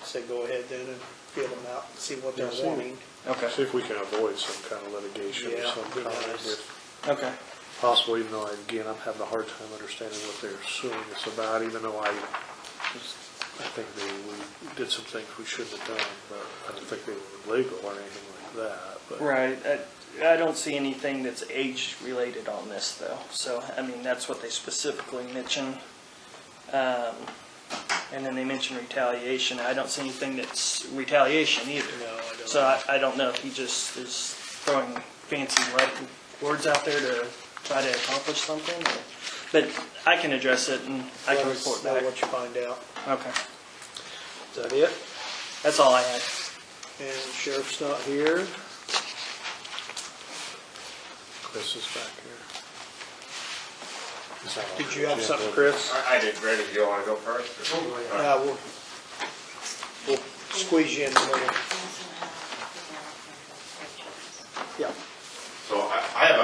say go ahead then and feel them out and see what they're Yeah, see. wanting. Okay, See if we can avoid some kind of litigation of Yeah, some be kind. nice. If okay. possible, even though, again, I'm having a hard time understanding what they're suing us about, even though I think we did some things we shouldn't have done, but I don't think they were illegal or anything like that. But Right. I don't see anything that's age-related on this, though. So, I mean, that's what they specifically mention. And then they mention retaliation. I don't see anything that's retaliation either. No, I don't. So I don't know if he just is throwing fancy words out there to try to accomplish something. But I can address it and I can Let us report know back. what you find out. Okay. Is that it? That's all I had. And sheriff's not here. Chris is back here. Is that on Did the you have agenda? something, Chris? I did. Randy, do you want to go first? We'll squeeze you in the middle. Yeah. So I have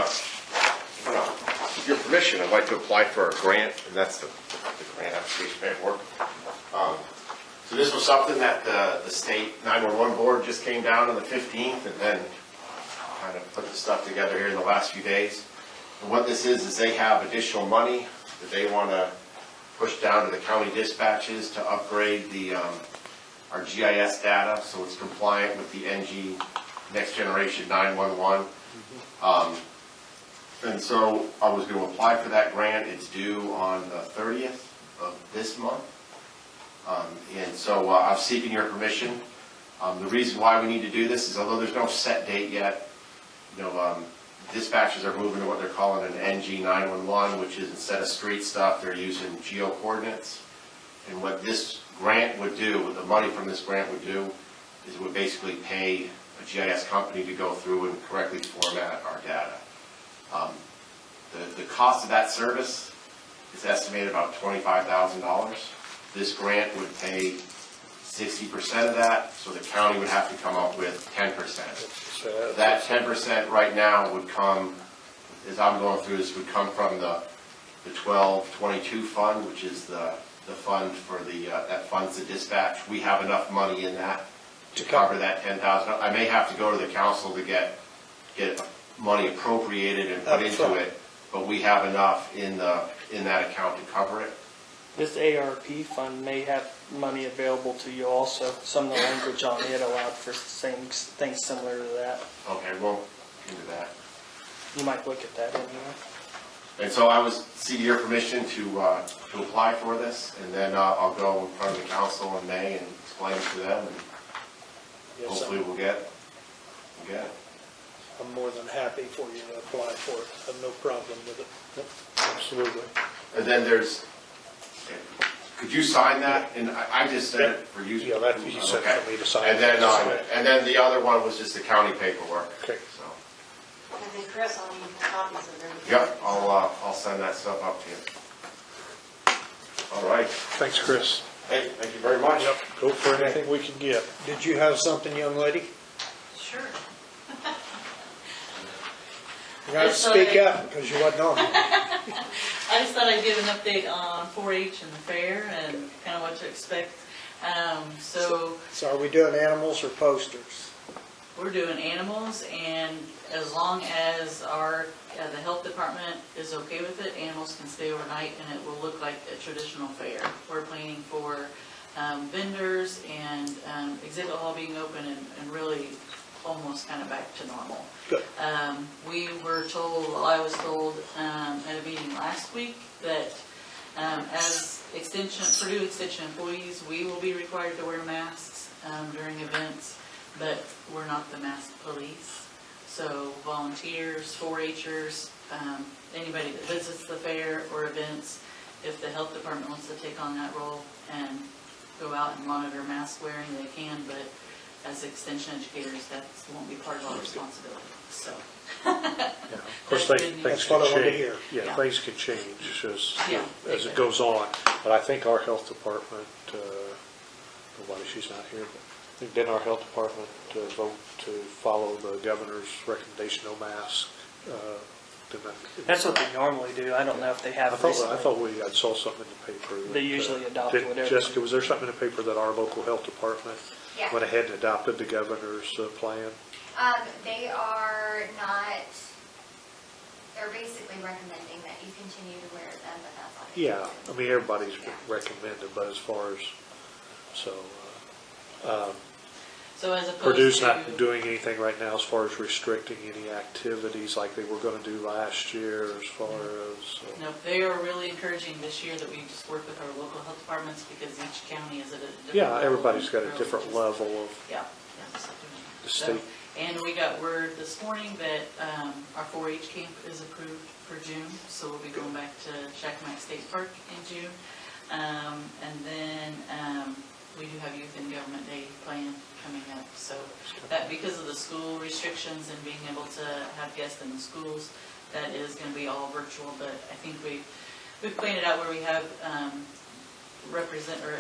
with your permission, I'd like to apply for a grant, and that's the grant application paperwork. So this was something that the state 911 board just came down on the 15th, and then kind of put the stuff together here in the last few days. And what this is they have additional money that they want to push down to the county dispatches to upgrade our GIS data, so it's compliant with the NG Next Generation 911. And so I was going to apply for that grant. It's due on the 30th of this month. And so I'm seeking your permission. The reason why we need to do this is, although there's no set date yet, dispatchers are moving to what they're calling an NG 911, which is, instead of street stuff, they're using geo coordinates. And what this grant would do, what the money from this grant would do, is it would basically pay a GIS company to go through and correctly format our data. The cost of that service is estimated about $25,000. This grant would pay 60% of that, so the county would have to come up with 10%. That 10% right now would come, as I'm going through this, would come from the 1222 fund, which is the fund for that funds the dispatch. We have enough money in that to cover that $10,000. I may have to go to the council to get money appropriated and put into it, but we have enough in that account to cover it. This ARP fund may have money available to you also. Some of the language on it allowed for things similar to that. Okay, we'll into that. You might look at that anyway. And so I was seeking your permission to apply for this, and then I'll go in front of the council in May and explain it to them, and hopefully we'll get it. I'm more than happy for you to apply for it. I have no problem with it. Absolutely. And then could you sign that? And I just said it for you. Yeah, that you said Okay. for me to sign. And then the other one was just the county paperwork. Okay. So, And then Chris, I'll need copies of everything. yep, I'll send that stuff up to you. All right. Thanks, Chris. Hey, thank you very much. Yep, go for anything we can get. Did you have something, young lady? Sure. You got to speak up because you wasn't on. I just thought I'd give an update on 4-H and the fair and kind of what to expect. So So are we doing animals or posters? we're doing animals, and as long as the health department is okay with it, animals can stay overnight and it will look like a traditional fair. We're planning for vendors and exhibit hall being open and really almost kind of back to normal. Good. We were told, well, I was told at a meeting last week that as Purdue Extension employees, we will be required to wear masks during events, but we're not the mask police. So volunteers, 4-H'ers, anybody that visits the fair or events, if the health department wants to take on that role and go out and monitor mask wearing, they can, but as extension educators, that won't be part of our responsibility, so. Yeah. Of course, That's things good That's can what I wanted to change. hear. Yeah, Yeah. things can change Yeah, as they it could. goes on. But I think our health department, nobody, she's not here, but I think didn't our health department vote to follow the governor's recommendation, no mask? Didn't that- That's what they normally do. I don't know if they have I recently. thought I saw something in the paper. that, They usually adopt did- whatever. Jessica, was there something in the paper that our local health department Yeah. went ahead and adopted the governor's plan? They are not, they're basically recommending that you continue to wear them, but that's all. they Yeah, do. I mean, everybody's recommended, but as far as, so, So as opposed Purdue's to. not doing anything right now as far as restricting any activities like they were gonna do last year as far as. No, they are really encouraging this year that we just work with our local health departments because each county is at a different Yeah, level. everybody's got a Really different just- level of Yeah. So, the state. and we got word this morning that our 4-H camp is approved for June, so we'll be going back to Shackamack State Park in June. And then we do have Youth in Government Day planned coming up, so that because of the school restrictions and being able to have guests in the schools, that is going to be all virtual, but I think we've planned it out where we have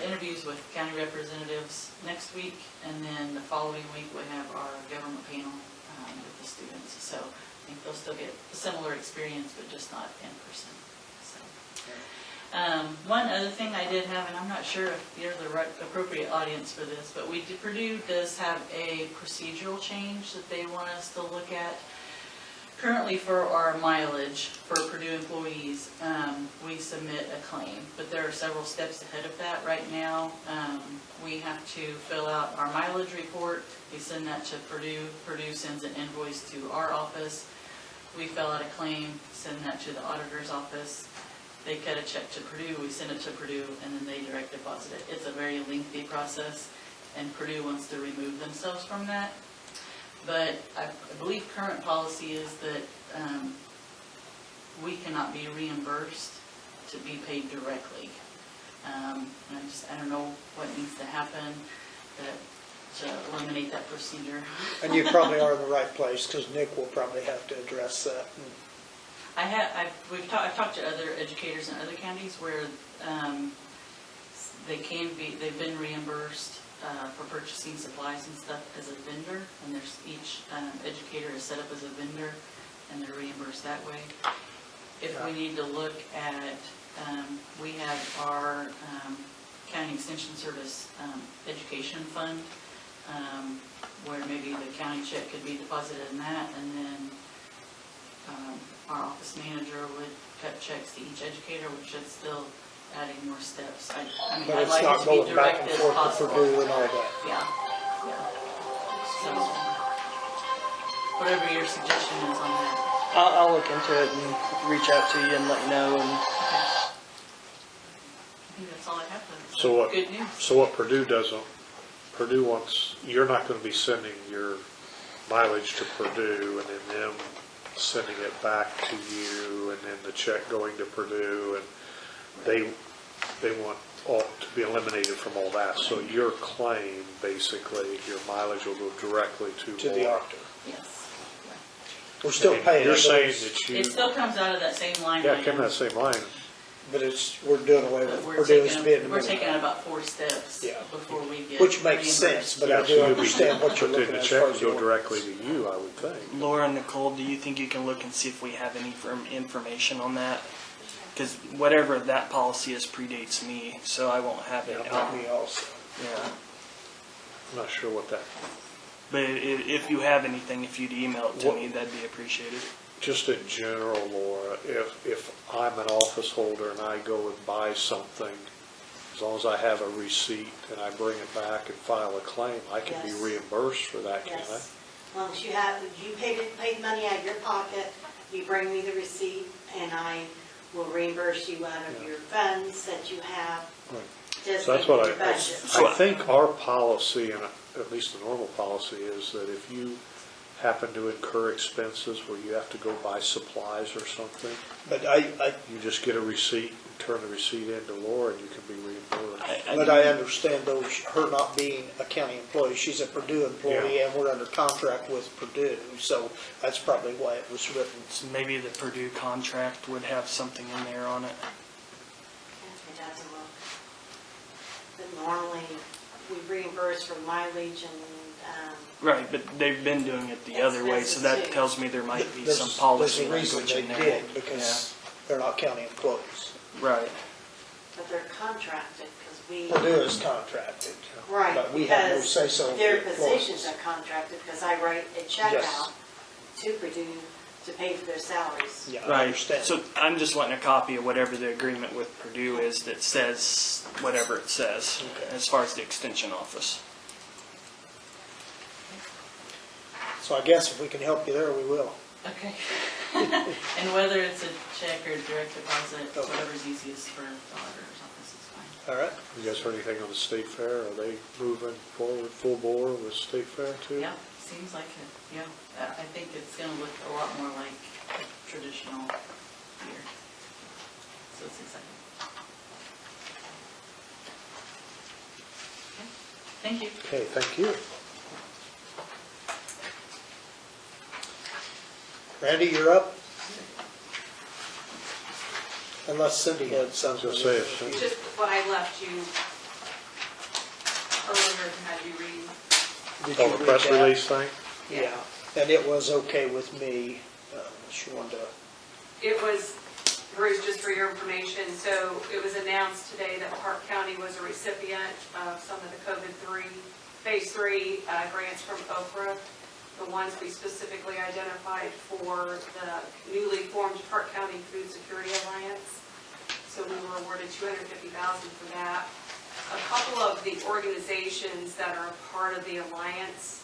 interviews with county representatives next week, and then the following week we have our government panel with the students. So I think they'll still get a similar experience, but just not in person. So. One other thing I did have, and I'm not sure if you're the right appropriate audience for this, but Purdue does have a procedural change that they want us to look at. Currently for our mileage for Purdue employees, we submit a claim, but there are several steps ahead of that right now. We have to fill out our mileage report. We send that to Purdue. Purdue sends an invoice to our office. We fill out a claim, send that to the auditor's office. They cut a check to Purdue, we send it to Purdue, and then they direct deposit it. It's a very lengthy process, and Purdue wants to remove themselves from that. But I believe current policy is that we cannot be reimbursed to be paid directly. And I don't know what needs to happen to eliminate that procedure. And you probably are in the right place, because Nick will probably have to address that. I've talked to other educators in other counties where they've been reimbursed for purchasing supplies and stuff as a vendor, and there's each educator is set up as a vendor, and they're reimbursed that way. If we need to look at, we have our County Extension Service Education Fund, where maybe the county check could be deposited in that, and then our office manager would cut checks to each educator, which is still adding more steps. I mean, But I'd it's like not it to be going back direct and as forth to possible. Purdue and all that. Yeah. So, whatever your suggestion is on that. I'll look into it and reach out to you and let you know. And I think that's all I have for So what? Good news. So what Purdue doesn't, Purdue wants, you're not going to be sending your mileage to Purdue and then them sending it back to you and then the check going to Purdue, and they want all to be eliminated from all that. So your claim, basically, your mileage will go directly to The Laura. auditor. Yes. We're still And paying. You're it, saying but that you, It still comes out of that same line yeah, item. come in that same line. But we're doing away But with we're Purdue's taking, being. we're taking out about 4 steps Yeah. before we get Which makes sense, but I Yeah, do so you'll be- understand what you're but then looking the at as check far will as go your- directly to you, I would think. Laura and Nicole, do you think you can look and see if we have any information on that? Because whatever that policy is predates me, so I won't have it. Me also. Yeah. I'm not sure what that, But if you have anything, if you'd email it to me, that'd be appreciated. just in general, Laura, if I'm an office holder and I go and buy something, as long as I have a receipt and I bring it back and file a claim, I can be Yes. reimbursed for that, can't I? Yes. As long as you paid money out of your pocket, you bring me the receipt, and I will reimburse you out of your funds that you have. Right. Just So that's in what your budget. I think our policy, and at least the normal policy, is that if you happen to incur expenses where you have to go buy supplies or something, But you just get a receipt and turn the receipt in to Laura and you can be reimbursed. But I understand though, her not being a county employee, she's a Purdue employee and we're under contract with Purdue. So that's probably why it was written. So maybe the Purdue contract would have something in there on it. It doesn't look. But normally, we reimburse for mileage and, Right, but they've been doing it the other way, so that Expenses too. tells me there might be There's- some policy There's a reason language they in there. did, because they're not county employees. Yeah, right. but they're contracted because we. Purdue is contracted. Right, But we have no because say-so. their for positions employees. are contracted, because I write a check Yes. out to Purdue to pay for their salaries. Yeah, I Right, understand. so I'm just wanting a copy of whatever the agreement with Purdue is that says whatever it says, Okay. as far as the extension office. So I guess if we can help you there, we will. Okay. And whether it's a check or direct deposit, Okay. whatever's easiest for the auditor's office is fine. All right? You guys heard anything on the state fair? Are they moving forward full bore with state fair too? Yeah, seems like it, yeah. I think it's gonna look a lot more like a traditional year. So it's exciting. Okay. Thank you. Okay, thank you. Randy, you're up. Unless Cindy had something. Just say it. Just what I left you earlier and had you read. Did Oh, you the read press that? release thing? Yeah, and it was okay with me. She wanted to, It was, Bruce, just for your information, so it was announced today that Parke County was a recipient of some of the Phase 3 grants from Oprah. The ones we specifically identified for the newly formed Parke County Food Security Alliance. So we were awarded $250,000 for that. A couple of the organizations that are a part of the alliance,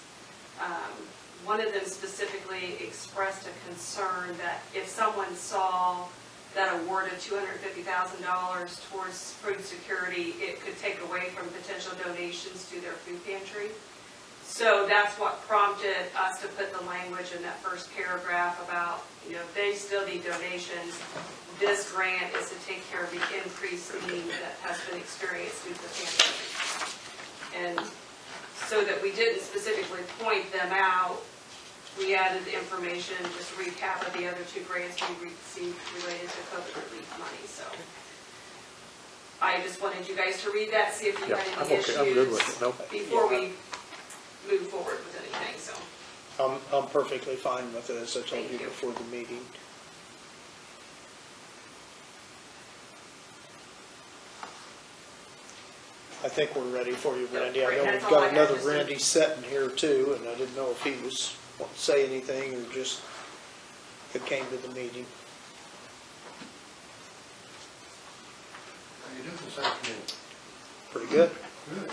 one of them specifically expressed a concern that if someone saw that award of $250,000 towards food security, it could take away from potential donations to their food pantry. So that's what prompted us to put the language in that first paragraph about, they still need donations. This grant is to take care of the increased need that has been experienced due to the pandemic. And so that we didn't specifically point them out, we added the information, just recap of the other two grants we received related to COVID relief money, so. I just wanted you guys to read that, see if you Yeah, had I'm any okay. I'm good with issues it. Nope. before we move forward with anything, so. I'm perfectly fine with it, as I told Thank you you. before the meeting. I think we're ready for you, Randy. I Great, know that's we've all I got had, another just a- Randy sitting here too, and I didn't know if he was wanting to say anything or just it came to the meeting. How you doing this afternoon? Pretty good. Good.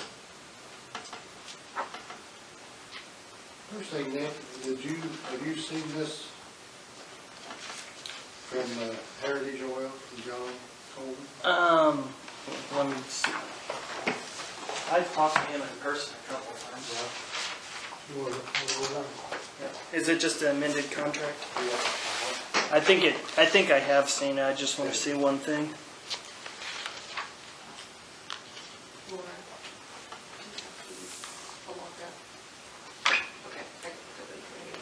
First thing, Nick, have you seen this from Heritage Oil from John Colton? Let me see. I've talked to him in person a couple of times. Is it just an amended contract? I think I have seen it. I just want to see one thing. Laura, I'll walk up. Okay, I can go with you.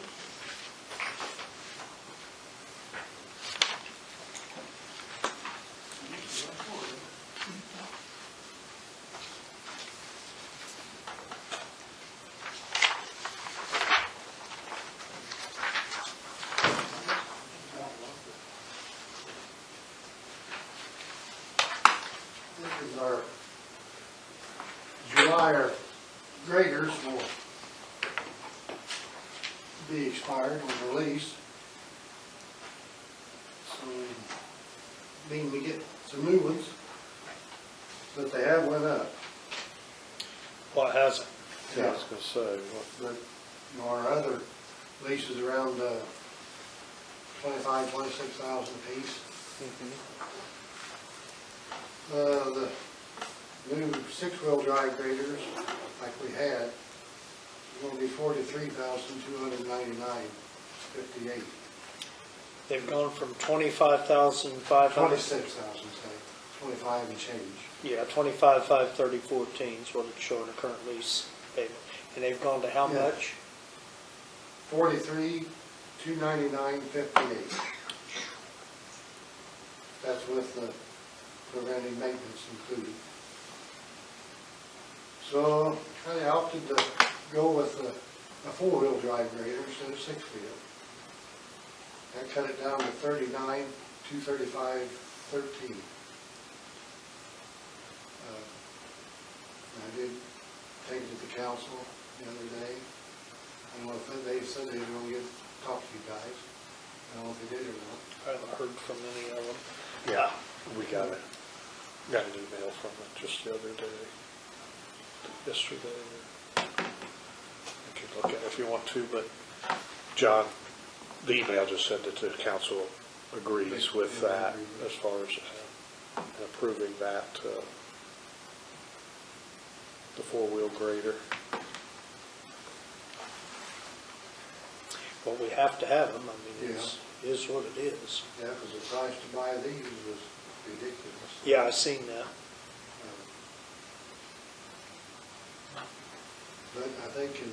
This is our July, our graders will be expired on release. So, mean we get some new ones, but they have went up. Well, it hasn't. Yeah, I was gonna say, But, our other leases around 25, 26,000 apiece. The new six-wheel drive graders, like we had, is gonna be 43,299.58. They've gone from 25,500. 26,000, say. 25 and change. Yeah, 25,530.14 is what it's showing the current lease payment. And they've gone to how Yeah. much? 43,299.58. That's with the preventive maintenance included. So I opted to go with a four-wheel drive grader instead of six-wheel. That cut it down to 39,235.13. I did take it to the council the other day. I don't know if they said they were going to talk to you guys. I don't know if they did or not. I haven't heard from any of them. Yeah, we got an email from it just the other day, yesterday. You can look at it if you want to, but John, the email just said that the council agrees with that as far as approving that, the four-wheel grader. Well, we have to have them. I mean, it is what it is. Yeah, because the price to buy these was ridiculous. Yeah, I seen that. But I think in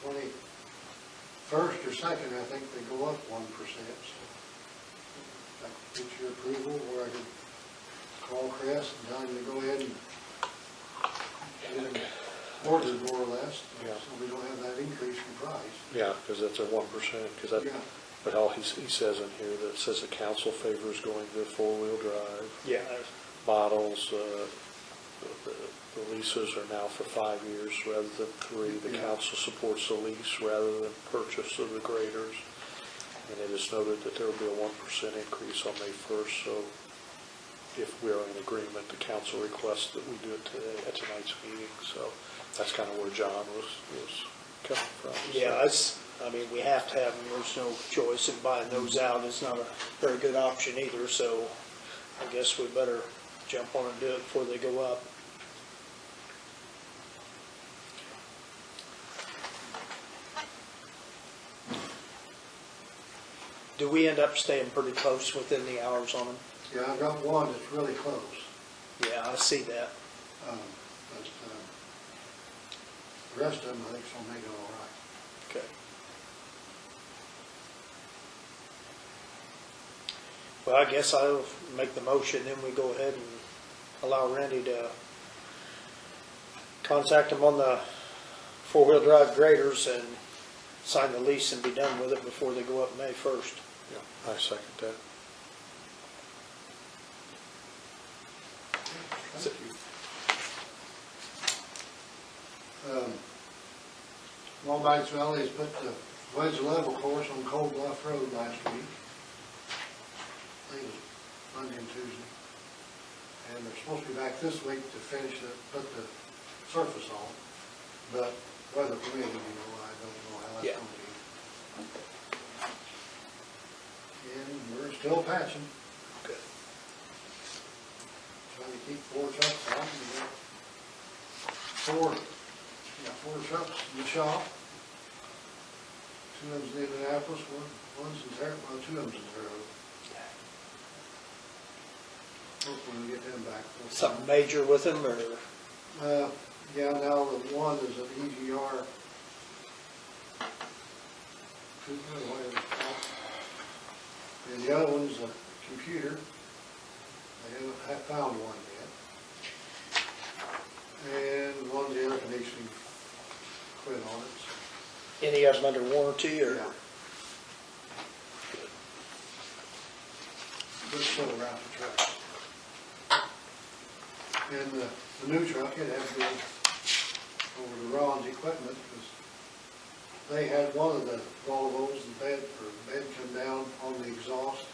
1920, first or second, I think they go up 1%. So I could get your approval, or I could call Chris and tell him to go ahead and get them ordered more or less, Yeah. so we don't have that increase in price. Yeah, because that's a 1%, because that, Yeah. but all he says in here, that says the council favors going to four-wheel drive. Yeah. Models, the leases are now for 5 years rather than 3. The council supports the lease rather than purchase of the graders. And it is noted that there will be a 1% increase on May 1st, so if we are in agreement, the council requests that we do it today at tonight's meeting. So that's kind of where John was coming from. Yeah, I mean, we have to have them. There's no choice, and buying those out is not a very good option either, so I guess we better jump on and do it before they go up. Do we end up staying pretty close within the hours on them? Yeah, I've got one that's really close. Yeah, I see that. But the rest of them, I think, will make it all right. Okay. Well, I guess I'll make the motion, then we go ahead and allow Randy to contact him on the four-wheel drive graders and sign the lease and be done with it before they go up May 1st. Yeah, I second that. Thank you. Wallbites Valley has put the wedge level course on Cold Bluff Road last week. I think it was Monday and Tuesday. And they're supposed to be back this week to finish it, put the surface on. But weather permitting, I don't know how that's going to be. And we're still patching. Good. Trying to keep 4 trucks on. We got 4 trucks in the shop. 2 of them's in Indianapolis, one's in Terre, well, 2 of them's in Terre Haute. Hopefully we get them back. Something major with them, or? Yeah, now the one is an EGR. And the other one's a computer. They haven't found one yet. And one's the air conditioning quit on it. Any of them under warranty, or? Yeah. They're still around the tracks. And the new truck, it had to go over to Ron's equipment because they had one of the Volvos, the bed come down on the exhaust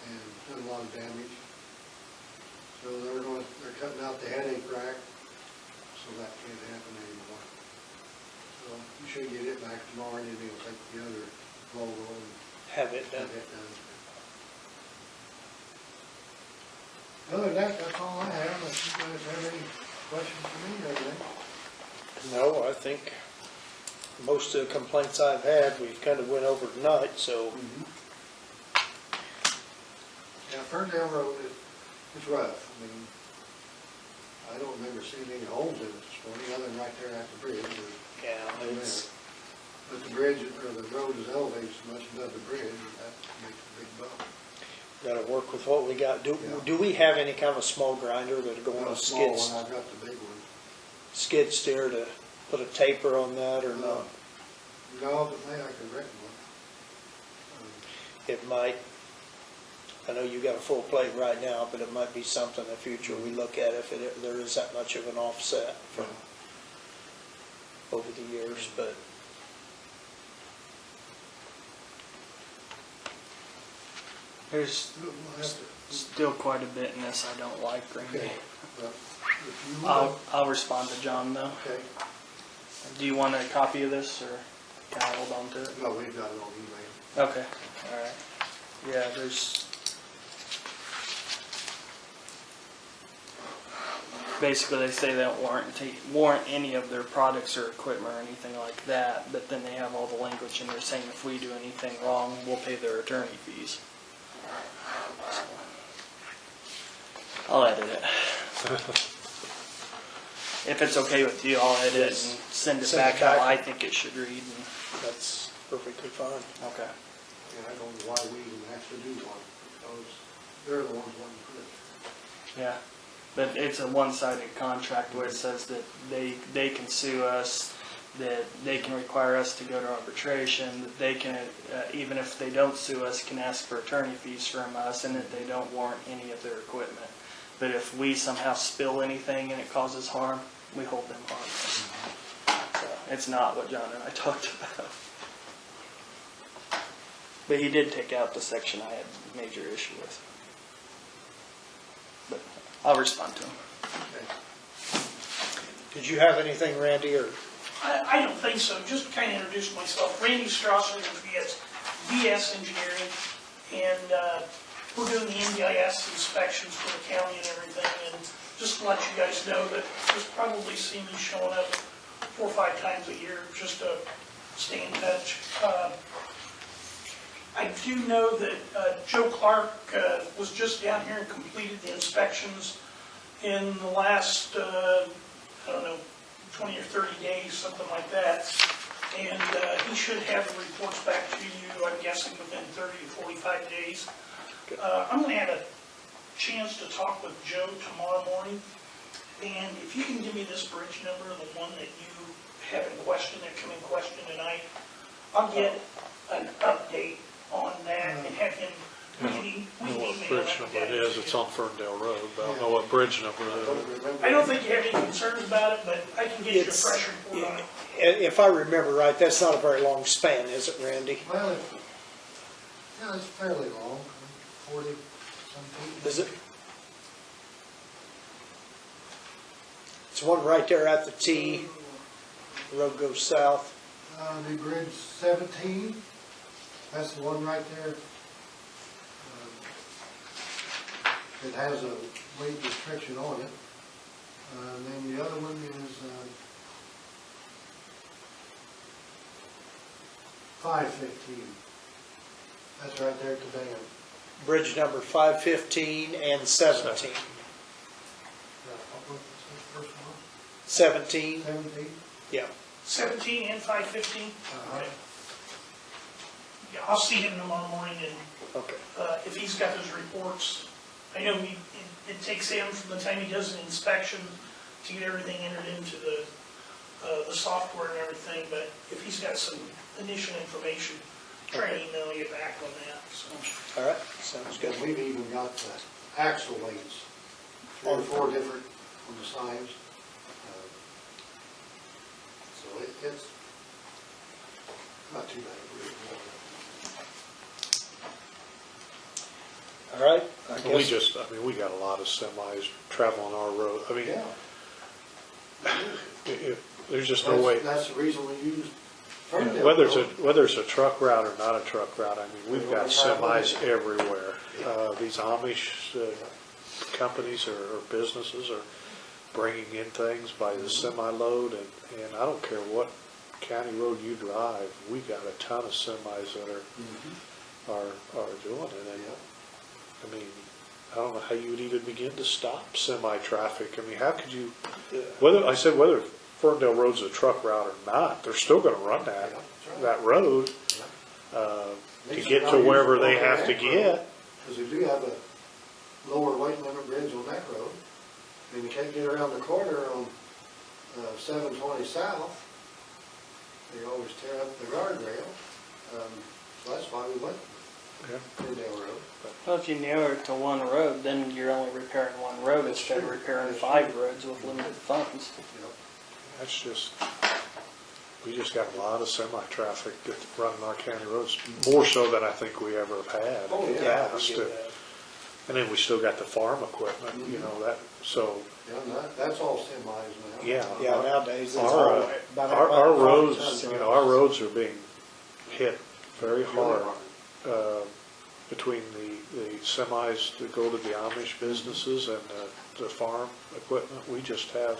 and did a lot of damage. So they're cutting out the headache rack, so that can't happen anymore. So you should get it back tomorrow, and then they'll take the other Volvo and Have it done. have it done. Other than that, that's all I have. Unless you guys have any questions for me or anything. No, I think most of the complaints I've had, we've kind of went over tonight, so Yeah, Ferndale Road is rough. I mean, I don't remember seeing any holes in it this morning, other than right there at the bridge. Yeah, it's, But the bridge, or the road is elevated so much above the bridge, and that makes a big bump. gotta work with what we got. Do we have any kind of a small grinder that are going Got to a small skid, one, I've got the big one. skid steer to put a taper on that or not? No, but maybe I could wreck one. It might, I know you got a full plate right now, but it might be something in the future we look at if there is that much of an offset from over the years, but. There's We'll have to- still quite a bit in this I don't like, Randy. Okay. Well, if you I'll respond to John though. Okay. Do you want a copy of this, or can I hold on to it? No, we've got it on email. Okay, all right. Yeah, there's basically they say they don't warrant any of their products or equipment or anything like that, but then they have all the language in there saying if we do anything wrong, we'll pay their attorney fees. So, I'll edit it. If it's okay with you, I'll edit it and send it back how I think it should read. And, That's perfectly fine. okay. And I don't know why we even have to do one, because they're the ones wanting to put it. Yeah, but it's a one-sided contract where it says that they can sue us, that they can require us to go to arbitration, that they can, even if they don't sue us, can ask for attorney fees from us, and that they don't warrant any of their equipment. But if we somehow spill anything and it causes harm, we hold them harmless. So it's not what John and I talked about. But he did take out the section I had major issue with. But I'll respond to him. Did you have anything, Randy, or? I don't think so. Just to kind of introduce myself. Randy Strasser with VS Engineering, and we're doing the NDIS inspections for the county and everything. And just to let you guys know that you'll probably see me showing up 4 or 5 times a year just to stay in touch. I do know that Joe Clark was just down here and completed the inspections in the last, I don't know, 20 or 30 days, something like that. And he should have the reports back to you, I'm guessing, within 30 to 45 days. I'm going to have a chance to talk with Joe tomorrow morning. And if you can give me this bridge number, the one that you have in question, that come in question tonight, I'll get an update on that and have him, I don't know what bridge number it is, it's on Ferndale Road, but I don't know what bridge number it is. I don't think you have any concerns about it, but I can get you a fresh report on it. If I remember right, that's not a very long span, is it, Randy? Well, yeah, it's fairly long, 40-some feet. Is it? It's one right there at the T, the road goes south. The bridge 17, that's the one right there. It has a weight restriction on it. And then the other one is 515. That's right there at the dam. Bridge number 515 and 17. What's the first one? 17, 17? yeah. 17 and 515? Uh-huh. Okay. Yeah, I'll see him tomorrow morning, and Okay. if he's got those reports, I know it takes him from the time he does an inspection to get everything entered into the software and everything, but if he's got some initial information, try and email you back on that, so. All right, sounds good. We've even got the axle weights, 3 or 4 different on the signs. So it's not too bad. All right, I We guess. just, I mean, we got a lot of semis traveling our road. I mean, Yeah. there's just no way. That's the reason we use Yeah, Ferndale. whether it's a truck route or not a truck route, I mean, we've got semis everywhere. These Amish companies or businesses are bringing in things by the semi-load, and I don't care what county road you drive, we got a ton of semis that are doing it. And I mean, I don't know how you would even begin to stop semi-traffic. I mean, how could you, whether Ferndale Road's a truck route or not, they're still gonna run that road, to get to wherever they have to get. Because we do have a lower weight limit bridge on that road. I mean, you can't get around the corner on 720 South. They always tear up the guardrail. So that's why we went with Ferndale Road. Well, if you narrow it to one road, then you're only repairing one road instead of repairing 5 roads with limited funds. That's just, we just got a lot of semi-traffic that running our county roads, more so than I think we ever have had. Oh, in the yeah, past. we get that. And then we still got the farm equipment, you know, that, so. Yeah, and that's all semis now. Yeah. Yeah, nowadays, it's Our, all about our 40 roads, tons. you know, our roads are being hit very hard, between the semis that go to the Amish businesses and the farm equipment. We just have,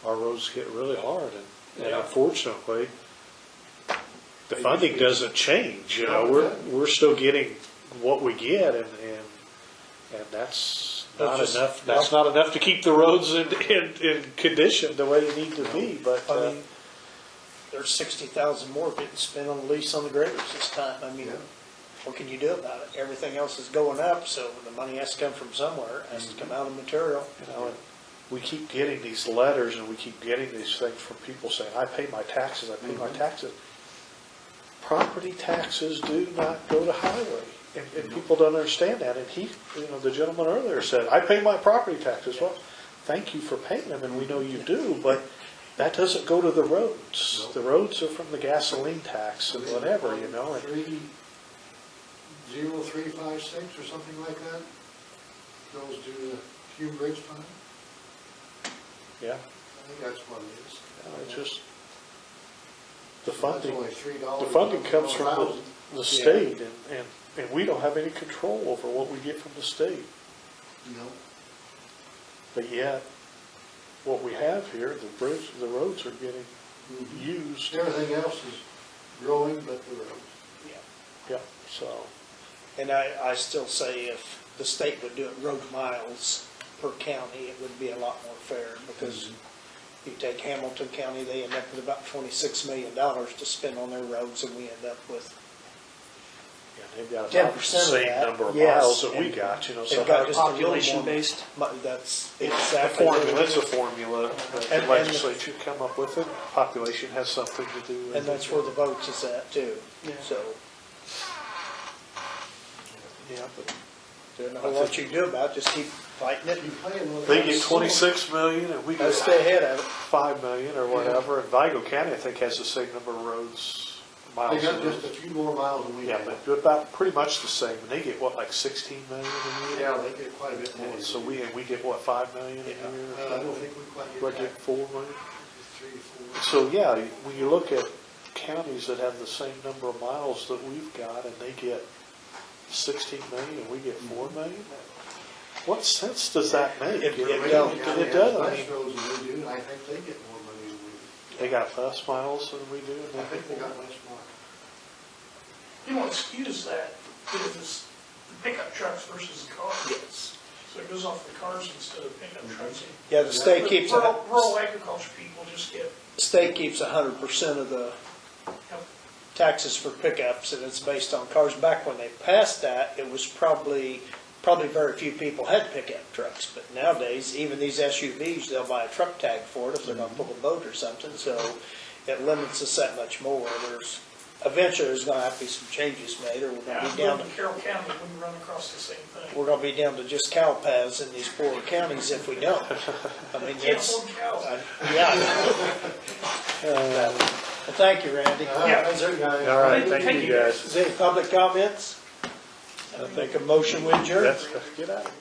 our roads hit really hard, and unfortunately, the funding doesn't change, you know, we're still getting what we get, and that's not enough, that's not enough to keep the roads in condition the way they need to be, but. I mean, there's 60,000 more getting spent on the lease on the graders this time. I mean, what can you do about it? Everything else is going up, so the money has to come from somewhere. It has to come out of material. You know, and we keep getting these letters and we keep getting these things from people saying, I pay my taxes, I pay my taxes. Property taxes do not go to highway. And people don't understand that. And the gentleman earlier said, I pay my property taxes. Well, thank you for paying them, and we know you do, but that doesn't go to the roads. The roads are from the gasoline tax and whatever, you know. And 30356 or something like that goes to the Hume Bridge Fund. yeah, I think that's what it is. it's just the So funding. that's only $3. The funding comes from the state, and we don't have any control over what we get from the state. No. But yet, what we have here, the roads are getting used. Everything else is growing but the roads. Yeah, so. And I still say if the state would do it road miles per county, it would be a lot more fair, because you take Hamilton County, they end up with about $26 million to spend on their roads, and we end up with They've got about 10% the of same that. number of Yes. miles that we got, you know. So they've got how- just a little more- Population-based? That's the exactly. formula, it's a formula that And- the legislature come up with it. Population has something to do with it. And that's where the votes is at too, so. Yeah, but Don't know what you can do about it, just keep fighting it. they get 26 million and we get Let's stay ahead of it. 5 million or whatever. And Vigo County, I think, has the same number of roads, miles. They got just a few more miles than we Yeah, have. but about pretty much the same. And they get what, like 16 million a year? Yeah, they get quite a bit more. And so we get what, 5 million a year? I don't think we quite get We that. get 4 million. 3 or 4. So, yeah, when you look at counties that have the same number of miles that we've got, and they get 16 million and we get 4 million, what sense does that make? It It don't. doesn't. I mean, Less roads than we do, and I think they get more money than we do. they got less miles than we do. And I think they got less miles. You won't excuse that, because it's the pickup trucks versus the cars. Yes. So it goes off the cars instead of pickup trucks. Yeah, the state But keeps, rural agriculture people just get, the state keeps 100% of the Yep. taxes for pickups, and it's based on cars. Back when they passed that, it was probably very few people had pickup trucks, but nowadays, even these SUVs, they'll buy a truck tag for it if they're gonna pull a boat or something, so it limits us that much more. Eventually, there's gonna have to be some changes made, or we're yeah, gonna I be down live to, in Carroll County, we run across the same thing. we're gonna be down to just cow paths in these poorer counties if we don't. I mean, Can't it's, afford cows. yeah. Well, thank you, Randy. Yeah. Thanks, guys. All right, Thank thank you, you guys. Is there any public comments? I think a motion we adjourn. Let's get out of here.